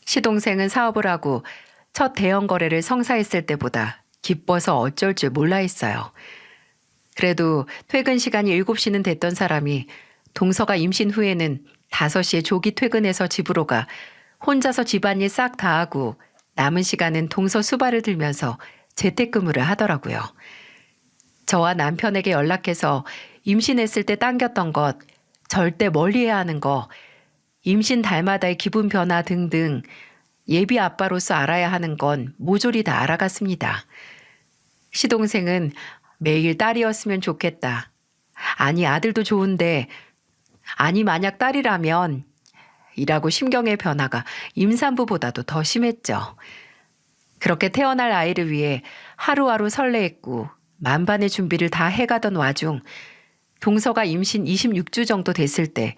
시동생은 사업을 하고 첫 대형 거래를 성사했을 때보다 기뻐서 어쩔 줄 몰라 했어요. 그래도 퇴근 시간이 7시는 됐던 사람이 동서가 임신 후에는 5시에 조기 퇴근해서 집으로 가 혼자서 집안일 싹 다 하고 남은 시간은 동서 수발을 들면서 재택근무를 하더라고요. 저와 남편에게 연락해서 임신했을 때 당겼던 것, 절대 멀리해야 하는 거, 임신 달마다의 기분 변화 등등 예비 아빠로서 알아야 하는 건 모조리 다 알아갔습니다. 시동생은 매일 딸이었으면 좋겠다. 아니 아들도 좋은데 아니 만약 딸이라면 이라고 심경의 변화가 임산부보다도 더 심했죠. 그렇게 태어날 아이를 위해 하루하루 설레했고 만반의 준비를 다 해가던 와중 동서가 임신 26주 정도 됐을 때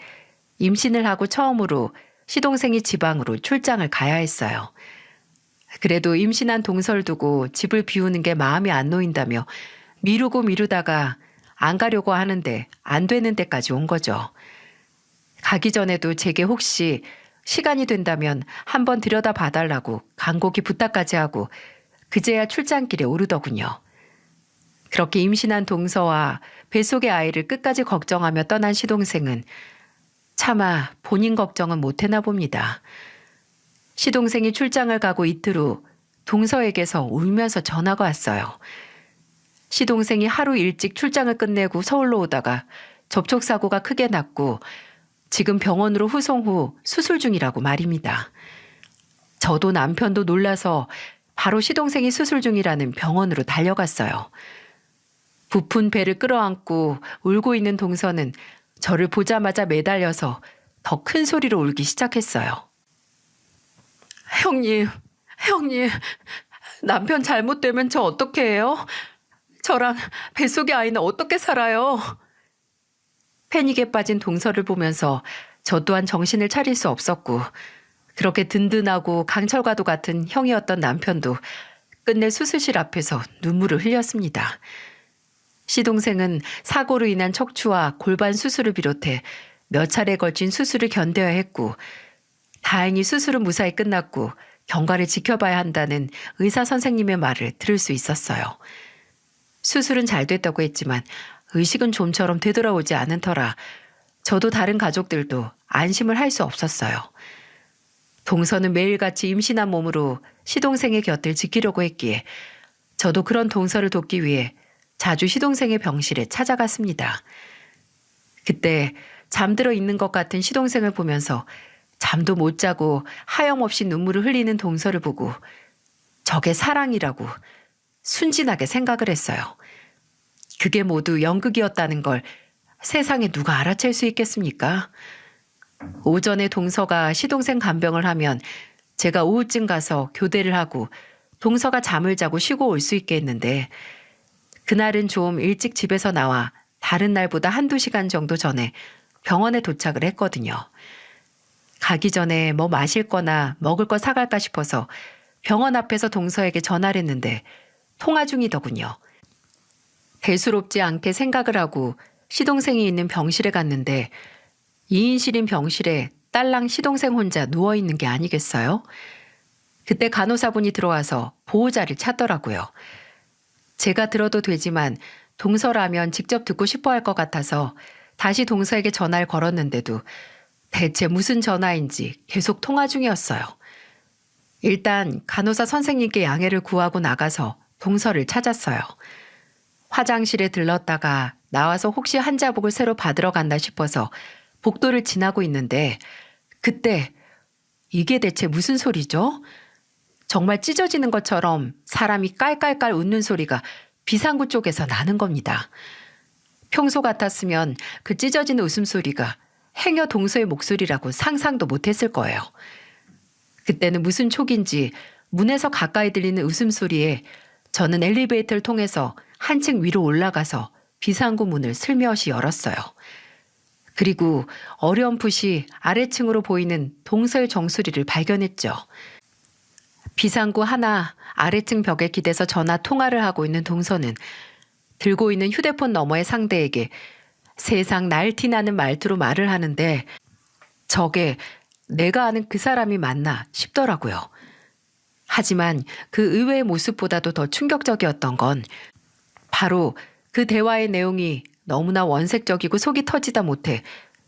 임신을 하고 처음으로 시동생이 지방으로 출장을 가야 했어요. 그래도 임신한 동서를 두고 집을 비우는 게 마음이 안 놓인다며 미루고 미루다가 안 가려고 하는데 안 되는 데까지 온 거죠. 가기 전에도 제게 혹시 시간이 된다면 한번 들여다 봐달라고 간곡히 부탁까지 하고 그제야 출장길에 오르더군요. 그렇게 임신한 동서와 뱃속의 아이를 끝까지 걱정하며 떠난 시동생은 차마 본인 걱정은 못해나 봅니다. 시동생이 출장을 가고 이틀 후 동서에게서 울면서 전화가 왔어요. 시동생이 하루 일찍 출장을 끝내고 서울로 오다가 접촉사고가 크게 났고 지금 병원으로 후송 후 수술 중이라고 말입니다. 저도 남편도 놀라서 바로 시동생이 수술 중이라는 병원으로 달려갔어요. 부푼 배를 끌어안고 울고 있는 동서는 저를 보자마자 매달려서 더 큰 소리로 울기 시작했어요. 형님, 남편 잘못되면 저 어떻게 해요? 저랑 뱃속의 아이는 어떻게 살아요? 패닉에 빠진 동서를 보면서 저 또한 정신을 차릴 수 없었고 그렇게 든든하고 강철과도 같은 형이었던 남편도 끝내 수술실 앞에서 눈물을 흘렸습니다. 시동생은 사고로 인한 척추와 골반 수술을 비롯해 몇 차례 걸친 수술을 견뎌야 했고 다행히 수술은 무사히 끝났고 경과를 지켜봐야 한다는 의사 선생님의 말을 들을 수 있었어요. 수술은 잘 됐다고 했지만 의식은 좀처럼 되돌아오지 않은 터라 저도 다른 가족들도 안심을 할 수 없었어요. 동서는 매일같이 임신한 몸으로 시동생의 곁을 지키려고 했기에 저도 그런 동서를 돕기 위해 자주 시동생의 병실에 찾아갔습니다. 그때 잠들어 있는 것 같은 시동생을 보면서 잠도 못 자고 하염없이 눈물을 흘리는 동서를 보고 저게 사랑이라고 순진하게 생각을 했어요. 그게 모두 연극이었다는 걸 세상에 누가 알아챌 수 있겠습니까? 오전에 동서가 시동생 간병을 하면 제가 오후쯤 가서 교대를 하고 동서가 잠을 자고 쉬고 올 수 있게 했는데 그날은 좀 일찍 집에서 나와 다른 날보다 한두 시간 정도 전에 병원에 도착을 했거든요. 가기 전에 뭐 마실 거나 먹을 거 사갈까 싶어서 병원 앞에서 동서에게 전화를 했는데 통화 중이더군요. 대수롭지 않게 생각을 하고 시동생이 있는 병실에 갔는데 2인실인 병실에 딸랑 시동생 혼자 누워있는 게 아니겠어요? 그때 간호사분이 들어와서 보호자를 찾더라고요. 제가 들어도 되지만 동서라면 직접 듣고 싶어 할 것 같아서 다시 동서에게 전화를 걸었는데도 대체 무슨 전화인지 계속 통화 중이었어요. 일단 간호사 선생님께 양해를 구하고 나가서 동서를 찾았어요. 화장실에 들렀다가 나와서 혹시 환자복을 새로 받으러 간다 싶어서 복도를 지나고 있는데 그때 이게 대체 무슨 소리죠? 정말 찢어지는 것처럼 사람이 깔깔깔 웃는 소리가 비상구 쪽에서 나는 겁니다. 평소 같았으면 그 찢어지는 웃음소리가 행여 동서의 목소리라고 상상도 못했을 거예요. 그때는 무슨 촉인지 문에서 가까이 들리는 웃음소리에 저는 엘리베이터를 통해서 한층 위로 올라가서 비상구 문을 슬며시 열었어요. 그리고 어렴풋이 아래층으로 보이는 동서의 정수리를 발견했죠. 비상구 하나 아래층 벽에 기대서 전화 통화를 하고 있는 동서는 들고 있는 휴대폰 너머의 상대에게 세상 날티나는 말투로 말을 하는데 저게 내가 아는 그 사람이 맞나 싶더라고요. 하지만 그 의외의 모습보다도 더 충격적이었던 건 바로 그 대화의 내용이 너무나 원색적이고 속이 터지다 못해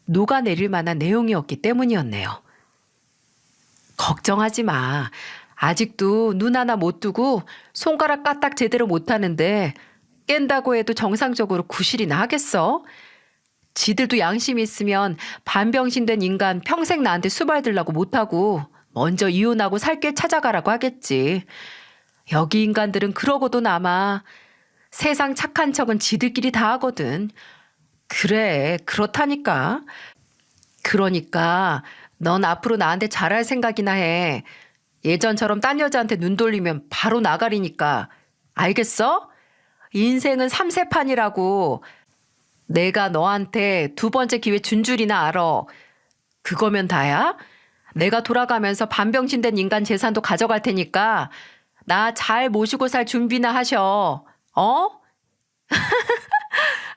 녹아내릴 만한 내용이었기 때문이었네요. 걱정하지 마. 아직도 눈 하나 못 뜨고 손가락 까딱 제대로 못하는데 깬다고 해도 정상적으로 구실이나 하겠어? 지들도 양심이 있으면 반병신 된 인간 평생 나한테 수발들라고 못하고 먼저 이혼하고 살 길 찾아가라고 하겠지. 여기 인간들은 그러고도 남아. 세상 착한 척은 지들끼리 다 하거든. 그래, 그렇다니까. 그러니까 넌 앞으로 나한테 잘할 생각이나 해. 예전처럼 딴 여자한테 눈 돌리면 바로 나가리니까. 알겠어? 인생은 삼세판이라고. 내가 너한테 두 번째 기회 준 줄이나 알아. 그거면 다야? 내가 돌아가면서 반병신 된 인간 재산도 가져갈 테니까 나 잘 모시고 살 준비나 하셔. 어?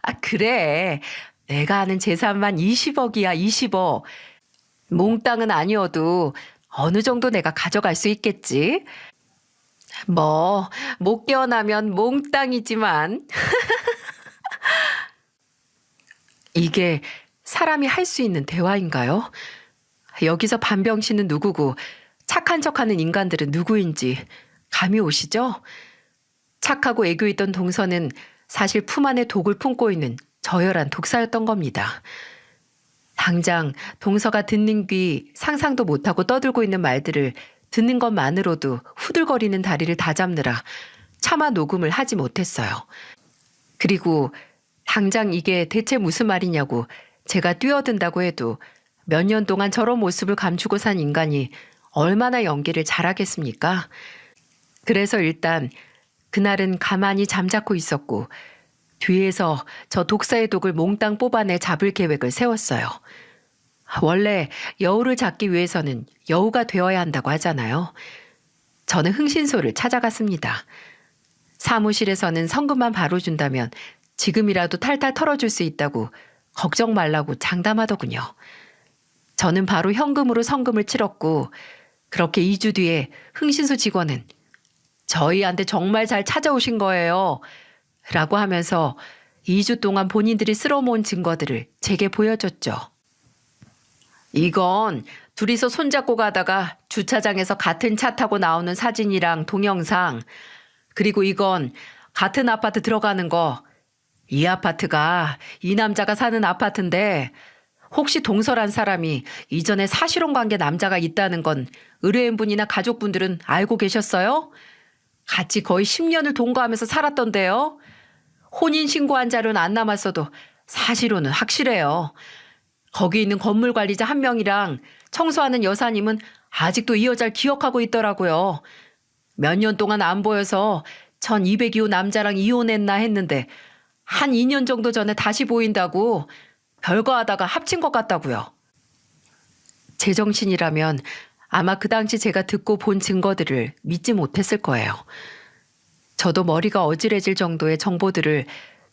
아, 그래. 내가 아는 재산만 20억이야, 20억. 몽땅은 아니어도 어느 정도 내가 가져갈 수 있겠지? 뭐, 못 깨어나면 몽땅이지만. 이게 사람이 할 수 있는 대화인가요? 여기서 반병신은 누구고 착한 척하는 인간들은 누구인지 감이 오시죠? 착하고 애교 있던 동서는 사실 품 안에 독을 품고 있는 저열한 독사였던 겁니다. 당장 동서가 듣는 귀 상상도 못하고 떠들고 있는 말들을 듣는 것만으로도 후들거리는 다리를 다잡느라 차마 녹음을 하지 못했어요. 그리고 당장 이게 대체 무슨 말이냐고 제가 뛰어든다고 해도 몇 년 동안 저런 모습을 감추고 산 인간이 얼마나 연기를 잘하겠습니까? 그래서 일단 그날은 가만히 잠자코 있었고 뒤에서 저 독사의 독을 몽땅 뽑아내 잡을 계획을 세웠어요. 원래 여우를 잡기 위해서는 여우가 되어야 한다고 하잖아요. 저는 흥신소를 찾아갔습니다. 사무실에서는 성금만 바로 준다면 지금이라도 탈탈 털어줄 수 있다고 걱정 말라고 장담하더군요. 저는 바로 현금으로 성금을 치렀고 그렇게 2주 뒤에 흥신소 직원은 저희한테 정말 잘 찾아오신 거예요 라고 하면서 2주 동안 본인들이 쓸어모은 증거들을 제게 보여줬죠. 이건 둘이서 손잡고 가다가 주차장에서 같은 차 타고 나오는 사진이랑 동영상, 그리고 이건 같은 아파트 들어가는 거. 이 아파트가 이 남자가 사는 아파트인데 혹시 동서란 사람이 이전에 사실혼 관계 남자가 있다는 건 의뢰인분이나 가족분들은 알고 계셨어요? 같이 거의 10년을 동거하면서 살았던데요. 혼인신고한 자료는 안 남았어도 사실로는 확실해요. 거기 있는 건물 관리자 한 명이랑 청소하는 여사님은 아직도 이 여자를 기억하고 있더라고요. 몇 년 동안 안 보여서 1202호 남자랑 이혼했나 했는데 한 2년 정도 전에 다시 보인다고 별거 하다가 합친 것 같다고요. 제정신이라면 아마 그 당시 제가 듣고 본 증거들을 믿지 못했을 거예요. 저도 머리가 어지러질 정도의 정보들을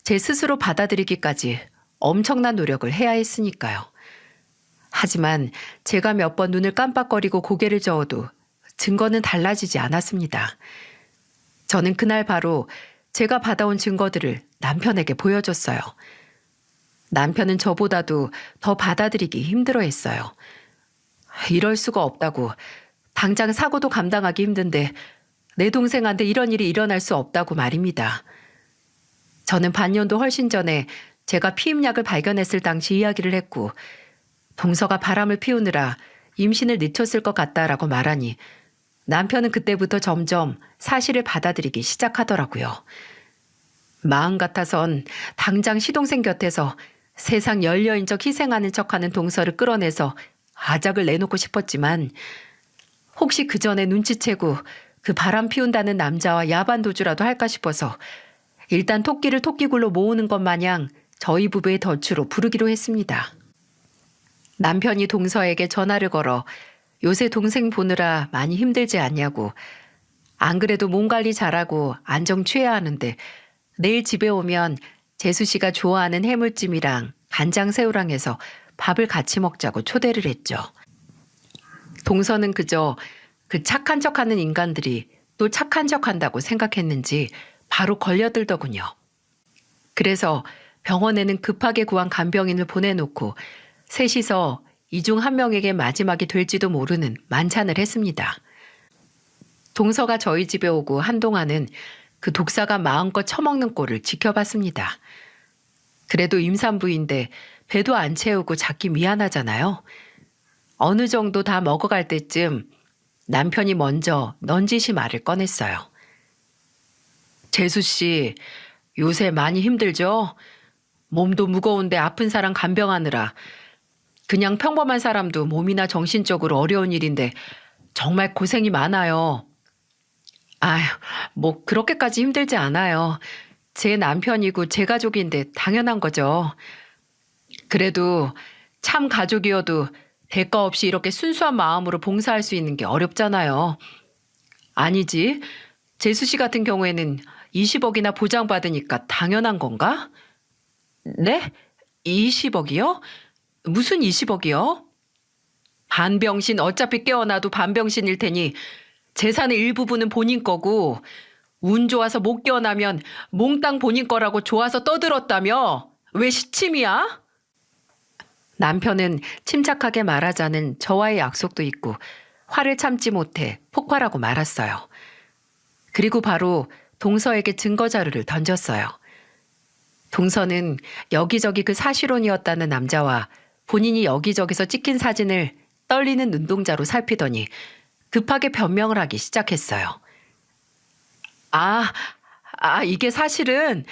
제 스스로 받아들이기까지 엄청난 노력을 해야 했으니까요. 하지만 제가 몇 번 눈을 깜빡거리고 고개를 저어도 증거는 달라지지 않았습니다. 저는 그날 바로 제가 받아온 증거들을 남편에게 보여줬어요. 남편은 저보다도 더 받아들이기 힘들어했어요. 이럴 수가 없다고, 당장 사고도 감당하기 힘든데 내 동생한테 이런 일이 일어날 수 없다고 말입니다. 저는 반년도 훨씬 전에 제가 피임약을 발견했을 당시 이야기를 했고, 동서가 바람을 피우느라 임신을 늦췄을 것 같다라고 말하니 남편은 그때부터 점점 사실을 받아들이기 시작하더라고요. 마음 같아선 당장 시동생 곁에서 세상 열려인 척 희생하는 척하는 동서를 끌어내서 아작을 내놓고 싶었지만, 혹시 그 전에 눈치채고 그 바람 피운다는 남자와 야반도주라도 할까 싶어서 일단 토끼를 토끼굴로 모으는 것 마냥 저희 부부의 덫으로 부르기로 했습니다. 남편이 동서에게 전화를 걸어 요새 동생 보느라 많이 힘들지 않냐고, 안 그래도 몸 관리 잘하고 안정 취해야 하는데 내일 집에 오면 재수 씨가 좋아하는 해물찜이랑 간장 새우랑 해서 밥을 같이 먹자고 초대를 했죠. 동서는 그저 그 착한 척하는 인간들이 또 착한 척한다고 생각했는지 바로 걸려들더군요. 그래서 병원에는 급하게 구한 간병인을 보내놓고 셋이서 이 중 한 명에게 마지막이 될지도 모르는 만찬을 했습니다. 동서가 저희 집에 오고 한동안은 그 독사가 마음껏 처먹는 꼴을 지켜봤습니다. 그래도 임산부인데 배도 안 채우고 작기 미안하잖아요. 어느 정도 다 먹어갈 때쯤 남편이 먼저 넌지시 말을 꺼냈어요. 재수 씨, 요새 많이 힘들죠? 몸도 무거운데 아픈 사람 간병하느라. 그냥 평범한 사람도 몸이나 정신적으로 어려운 일인데 정말 고생이 많아요. 아휴, 뭐 그렇게까지 힘들지 않아요. 제 남편이고 제 가족인데 당연한 거죠. 그래도 참 가족이어도 대가 없이 이렇게 순수한 마음으로 봉사할 수 있는 게 어렵잖아요. 아니지, 재수 씨 같은 경우에는 20억이나 보장받으니까 당연한 건가? 네? 20억이요? 무슨 20억이요? 반병신 어차피 깨어나도 반병신일 테니 재산의 일부분은 본인 거고, 운 좋아서 못 깨어나면 몽땅 본인 거라고 좋아서 떠들었다며? 왜 시침이야? 남편은 침착하게 말하자는 저와의 약속도 있고 화를 참지 못해 폭발하고 말았어요. 그리고 바로 동서에게 증거 자료를 던졌어요. 동서는 여기저기 그 사실혼이었다는 남자와 본인이 여기저기서 찍힌 사진을 떨리는 눈동자로 살피더니 급하게 변명을 하기 시작했어요. 이게 사실은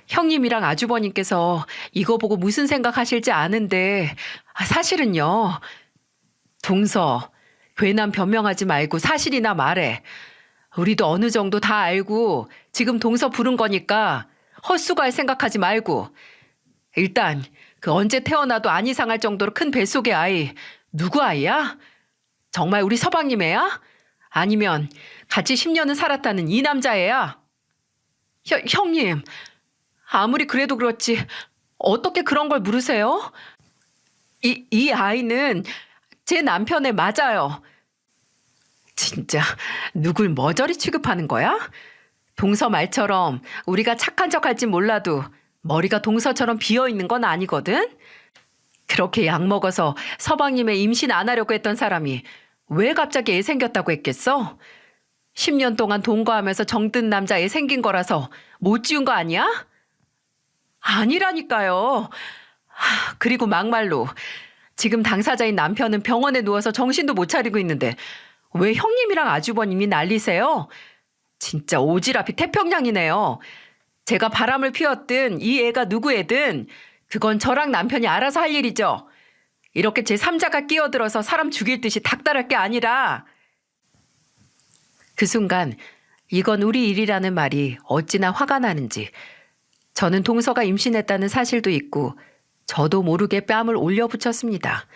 형님이랑 아주버님께서 이거 보고 무슨 생각하실지 아는데, 사실은요. 동서, 괜한 변명하지 말고 사실이나 말해. 우리도 어느 정도 다 알고 지금 동서 부른 거니까 헛수고할 생각하지 말고. 일단 그 언제 태어나도 안 이상할 정도로 큰 뱃속의 아이, 누구 아이야? 정말 우리 서방님 애야? 아니면 같이 10년은 살았다는 이 남자애야? 형님, 아무리 그래도 그렇지 어떻게 그런 걸 물으세요? 이 아이는 제 남편애 맞아요. 진짜 누굴 머저리 취급하는 거야? 동서 말처럼 우리가 착한 척할진 몰라도 머리가 동서처럼 비어있는 건 아니거든? 그렇게 약 먹어서 서방님의 임신 안 하려고 했던 사람이 왜 갑자기 애 생겼다고 했겠어? 10년 동안 동거하면서 정든 남자 애 생긴 거라서 못 지운 거 아니야? 아니라니까요. 그리고 막말로 지금 당사자인 남편은 병원에 누워서 정신도 못 차리고 있는데 왜 형님이랑 아주버님이 난리세요? 진짜 오지랖이 태평양이네요. 제가 바람을 피웠든 이 애가 누구 애든 그건 저랑 남편이 알아서 할 일이죠. 이렇게 제3자가 끼어들어서 사람 죽일 듯이 닥달할 게 아니라. 그 순간 이건 우리 일이라는 말이 어찌나 화가 나는지 저는 동서가 임신했다는 사실도 있고 저도 모르게 뺨을 올려붙였습니다.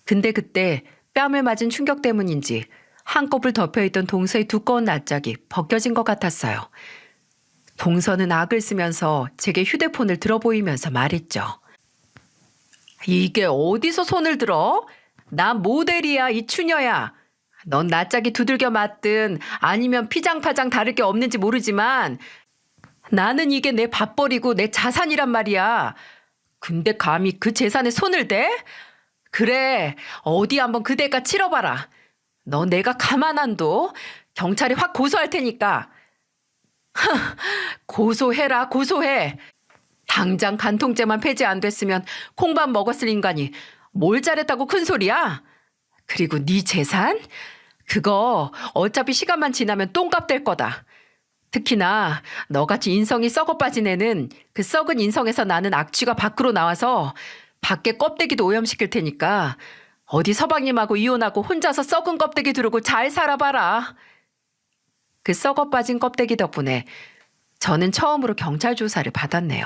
근데 그때 뺨을 맞은 충격 때문인지 한꺼풀 덮여있던 동서의 두꺼운 낯짝이 벗겨진 것 같았어요. 동서는 악을 쓰면서 제게 휴대폰을 들어보이면서 말했죠. 이게 어디서 손을 들어? 나 모델이야, 이 추녀야. 넌 낯짝이 두들겨 맞든 아니면 피장파장 다를 게 없는지 모르지만 나는 이게 내 밥벌이고 내 자산이란 말이야. 근데 감히 그 재산에 손을 대? 그래, 어디 한번 그 대가 치러봐라. 너 내가 가만 안 둬. 경찰에 확 고소할 테니까. 고소해라, 고소해. 당장 간통죄만 폐지 안 됐으면 콩밥 먹었을 인간이 뭘 잘했다고 큰 소리야? 그리고 네 재산? 그거 어차피 시간만 지나면 똥값 될 거다. 특히나 너같이 인성이 썩어 빠진 애는 그 썩은 인성에서 나는 악취가 밖으로 나와서 밖에 껍데기도 오염시킬 테니까 어디 서방님하고 이혼하고 혼자서 썩은 껍데기 두르고 잘 살아봐라. 그 썩어 빠진 껍데기 덕분에 저는 처음으로 경찰 조사를 받았네요.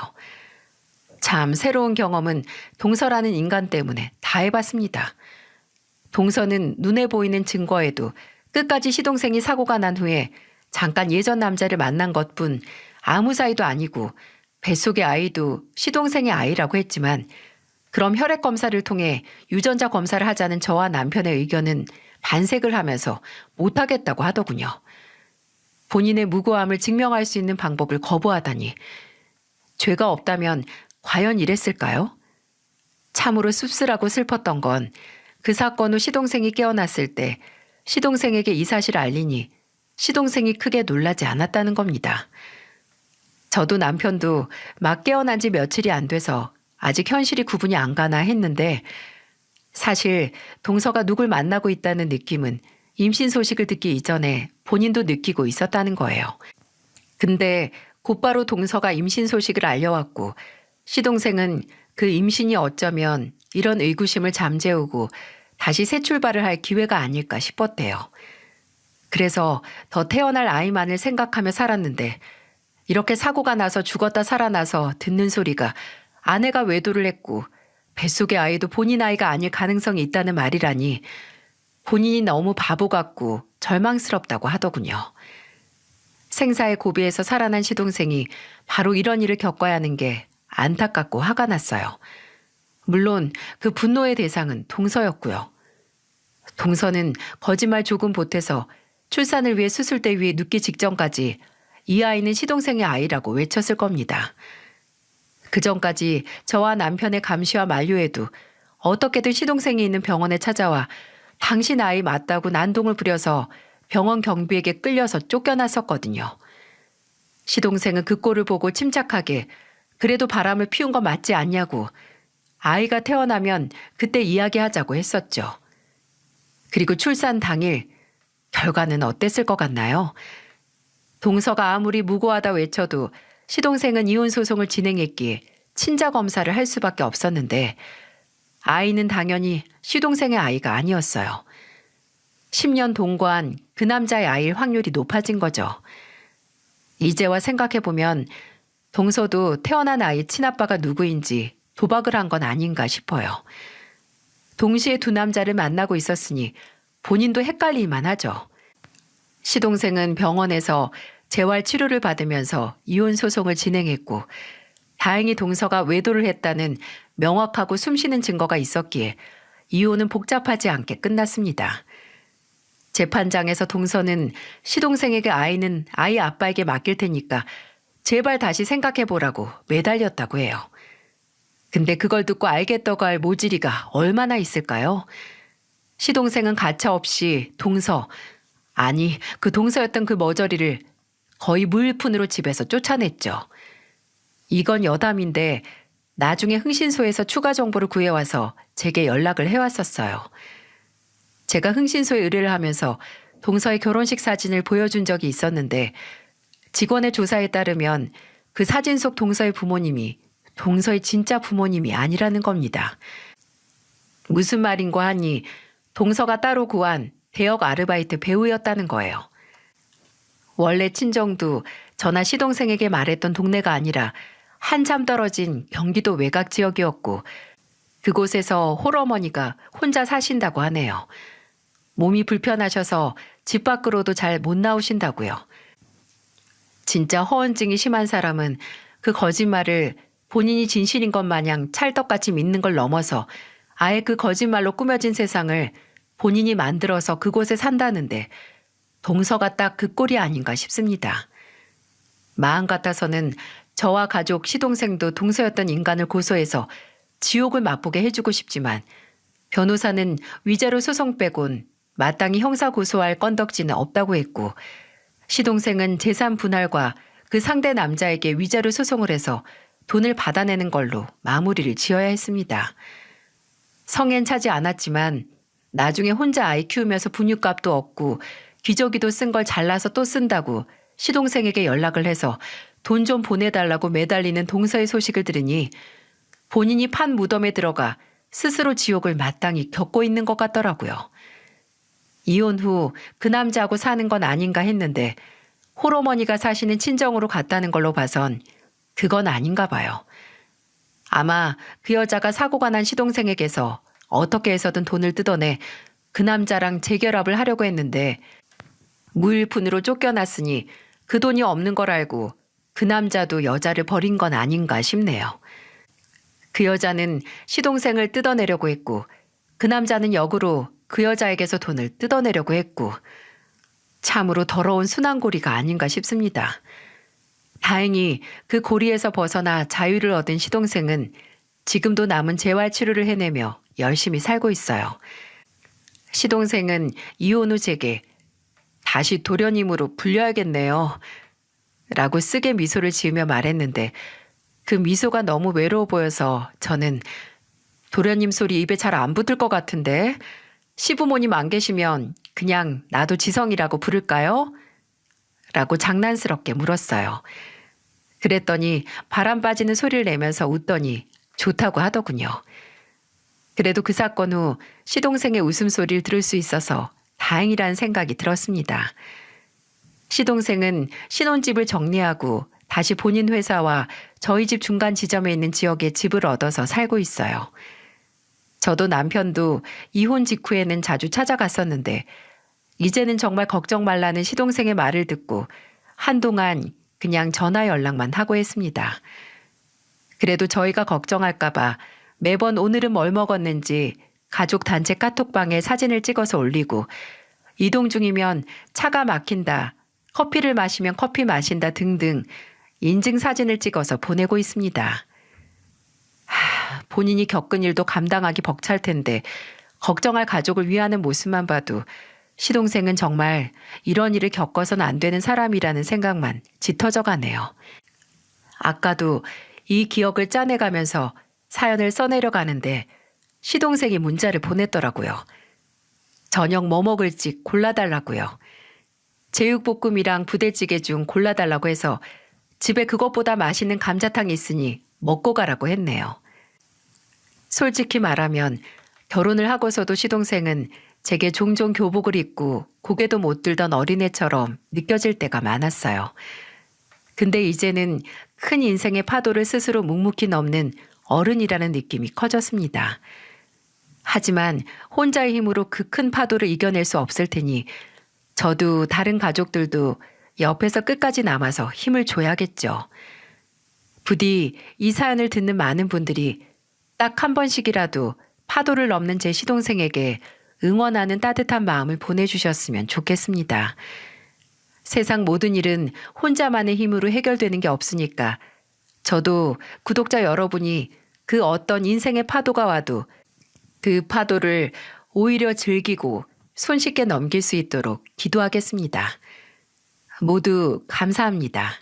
참 새로운 경험은 동서라는 인간 때문에 다 해봤습니다. 동서는 눈에 보이는 증거에도 끝까지 시동생이 사고가 난 후에 잠깐 예전 남자를 만난 것뿐 아무 사이도 아니고 뱃속의 아이도 시동생의 아이라고 했지만 그럼 혈액 검사를 통해 유전자 검사를 하자는 저와 남편의 의견은 반색을 하면서 못하겠다고 하더군요. 본인의 무고함을 증명할 수 있는 방법을 거부하다니 죄가 없다면 과연 이랬을까요? 참으로 씁쓸하고 슬펐던 건 그 사건 후 시동생이 깨어났을 때 시동생에게 이 사실을 알리니 시동생이 크게 놀라지 않았다는 겁니다. 저도 남편도 막 깨어난 지 며칠이 안 돼서 아직 현실이 구분이 안 가나 했는데 사실 동서가 누굴 만나고 있다는 느낌은 임신 소식을 듣기 이전에 본인도 느끼고 있었다는 거예요. 근데 곧바로 동서가 임신 소식을 알려왔고 시동생은 그 임신이 어쩌면 이런 의구심을 잠재우고 다시 새 출발을 할 기회가 아닐까 싶었대요. 그래서 더 태어날 아이만을 생각하며 살았는데 이렇게 사고가 나서 죽었다 살아나서 듣는 소리가 아내가 외도를 했고 뱃속의 아이도 본인 아이가 아닐 가능성이 있다는 말이라니 본인이 너무 바보 같고 절망스럽다고 하더군요. 생사의 고비에서 살아난 시동생이 바로 이런 일을 겪어야 하는 게 안타깝고 화가 났어요. 물론 그 분노의 대상은 동서였고요. 동서는 거짓말 조금 보태서 출산을 위해 수술대 위에 눕기 직전까지 이 아이는 시동생의 아이라고 외쳤을 겁니다. 그 전까지 저와 남편의 감시와 만류에도 어떻게든 시동생이 있는 병원에 찾아와 당신 아이 맞다고 난동을 부려서 병원 경비에게 끌려서 쫓겨났었거든요. 시동생은 그 꼴을 보고 침착하게 그래도 바람을 피운 거 맞지 않냐고 아이가 태어나면 그때 이야기하자고 했었죠. 그리고 출산 당일 결과는 어땠을 것 같나요? 동서가 아무리 무고하다 외쳐도 시동생은 이혼 소송을 진행했기에 친자 검사를 할 수밖에 없었는데 아이는 당연히 시동생의 아이가 아니었어요. 10년 동거한 그 남자의 아이일 확률이 높아진 거죠. 이제와 생각해보면 동서도 태어난 아이 친아빠가 누구인지 도박을 한 건 아닌가 싶어요. 동시에 두 남자를 만나고 있었으니 본인도 헷갈릴만 하죠. 시동생은 병원에서 재활 치료를 받으면서 이혼 소송을 진행했고 다행히 동서가 외도를 했다는 명확하고 숨쉬는 증거가 있었기에 이혼은 복잡하지 않게 끝났습니다. 재판장에서 동서는 시동생에게 아이는 아이 아빠에게 맡길 테니까 제발 다시 생각해보라고 매달렸다고 해요. 근데 그걸 듣고 알겠다고 할 모질이가 얼마나 있을까요? 시동생은 가차없이 동서, 아니 그 동서였던 그 머저리를 거의 무일푼으로 집에서 쫓아냈죠. 이건 여담인데 나중에 흥신소에서 추가 정보를 구해와서 제게 연락을 해왔었어요. 제가 흥신소에 의뢰를 하면서 동서의 결혼식 사진을 보여준 적이 있었는데 직원의 조사에 따르면 그 사진 속 동서의 부모님이 동서의 진짜 부모님이 아니라는 겁니다. 무슨 말인고 하니 동서가 따로 구한 대역 아르바이트 배우였다는 거예요. 원래 친정도 저나 시동생에게 말했던 동네가 아니라 한참 떨어진 경기도 외곽 지역이었고 그곳에서 홀어머니가 혼자 사신다고 하네요. 몸이 불편하셔서 집 밖으로도 잘 못 나오신다고요. 진짜 허언증이 심한 사람은 그 거짓말을 본인이 진실인 것 마냥 찰떡같이 믿는 걸 넘어서 아예 그 거짓말로 꾸며진 세상을 본인이 만들어서 그곳에 산다는데 동서가 딱 그 꼴이 아닌가 싶습니다. 마음 같아서는 저와 가족 시동생도 동서였던 인간을 고소해서 지옥을 맛보게 해주고 싶지만 변호사는 위자료 소송 빼곤 마땅히 형사 고소할 건덕지는 없다고 했고 시동생은 재산 분할과 그 상대 남자에게 위자료 소송을 해서 돈을 받아내는 걸로 마무리를 지어야 했습니다. 성엔 차지 않았지만 나중에 혼자 아이 키우면서 분유값도 얻고 기저귀도 쓴 걸 잘라서 또 쓴다고 시동생에게 연락을 해서 돈 좀 보내달라고 매달리는 동서의 소식을 들으니 본인이 판 무덤에 들어가 스스로 지옥을 마땅히 겪고 있는 것 같더라고요. 이혼 후 그 남자하고 사는 건 아닌가 했는데 홀어머니가 사시는 친정으로 갔다는 걸로 봐선 그건 아닌가 봐요. 아마 그 여자가 사고가 난 시동생에게서 어떻게 해서든 돈을 뜯어내 그 남자랑 재결합을 하려고 했는데 무일푼으로 쫓겨났으니 그 돈이 없는 걸 알고 그 남자도 여자를 버린 건 아닌가 싶네요. 그 여자는 시동생을 뜯어내려고 했고 그 남자는 역으로 그 여자에게서 돈을 뜯어내려고 했고 참으로 더러운 순환고리가 아닌가 싶습니다. 다행히 그 고리에서 벗어나 자유를 얻은 시동생은 지금도 남은 재활치료를 해내며 열심히 살고 있어요. 시동생은 이혼 후 제게 다시 도련님으로 불려야겠네요. 라고 쓰게 미소를 지으며 말했는데 그 미소가 너무 외로워 보여서 저는 도련님 소리 입에 잘 안 붙을 것 같은데 시부모님 안 계시면 그냥 나도 지성이라고 부를까요? 라고 장난스럽게 물었어요. 그랬더니 바람 빠지는 소리를 내면서 웃더니 좋다고 하더군요. 그래도 그 사건 후 시동생의 웃음소리를 들을 수 있어서 다행이라는 생각이 들었습니다. 시동생은 신혼집을 정리하고 다시 본인 회사와 저희 집 중간 지점에 있는 지역에 집을 얻어서 살고 있어요. 저도 남편도 이혼 직후에는 자주 찾아갔었는데 이제는 정말 걱정 말라는 시동생의 말을 듣고 한동안 그냥 전화 연락만 하고 했습니다. 그래도 저희가 걱정할까 봐 매번 오늘은 뭘 먹었는지 가족 단체 카톡방에 사진을 찍어서 올리고 이동 중이면 차가 막힌다, 커피를 마시면 커피 마신다 등등 인증 사진을 찍어서 보내고 있습니다. 본인이 겪은 일도 감당하기 벅찰 텐데 걱정할 가족을 위하는 모습만 봐도 시동생은 정말 이런 일을 겪어서는 안 되는 사람이라는 생각만 짙어져 가네요. 아까도 이 기억을 짜내가면서 사연을 써내려 가는데 시동생이 문자를 보냈더라고요. 저녁 뭐 먹을지 골라달라고요. 제육볶음이랑 부대찌개 중 골라달라고 해서 집에 그것보다 맛있는 감자탕이 있으니 먹고 가라고 했네요. 솔직히 말하면 결혼을 하고서도 시동생은 제게 종종 교복을 입고 고개도 못 들던 어린애처럼 느껴질 때가 많았어요. 근데 이제는 큰 인생의 파도를 스스로 묵묵히 넘는 어른이라는 느낌이 커졌습니다. 하지만 혼자의 힘으로 그 큰 파도를 이겨낼 수 없을 테니 저도 다른 가족들도 옆에서 끝까지 남아서 힘을 줘야겠죠. 부디 이 사연을 듣는 많은 분들이 딱 한 번씩이라도 파도를 넘는 제 시동생에게 응원하는 따뜻한 마음을 보내주셨으면 좋겠습니다. 세상 모든 일은 혼자만의 힘으로 해결되는 게 없으니까 저도 구독자 여러분이 그 어떤 인생의 파도가 와도 그 파도를 오히려 즐기고 손쉽게 넘길 수 있도록 기도하겠습니다. 모두 감사합니다.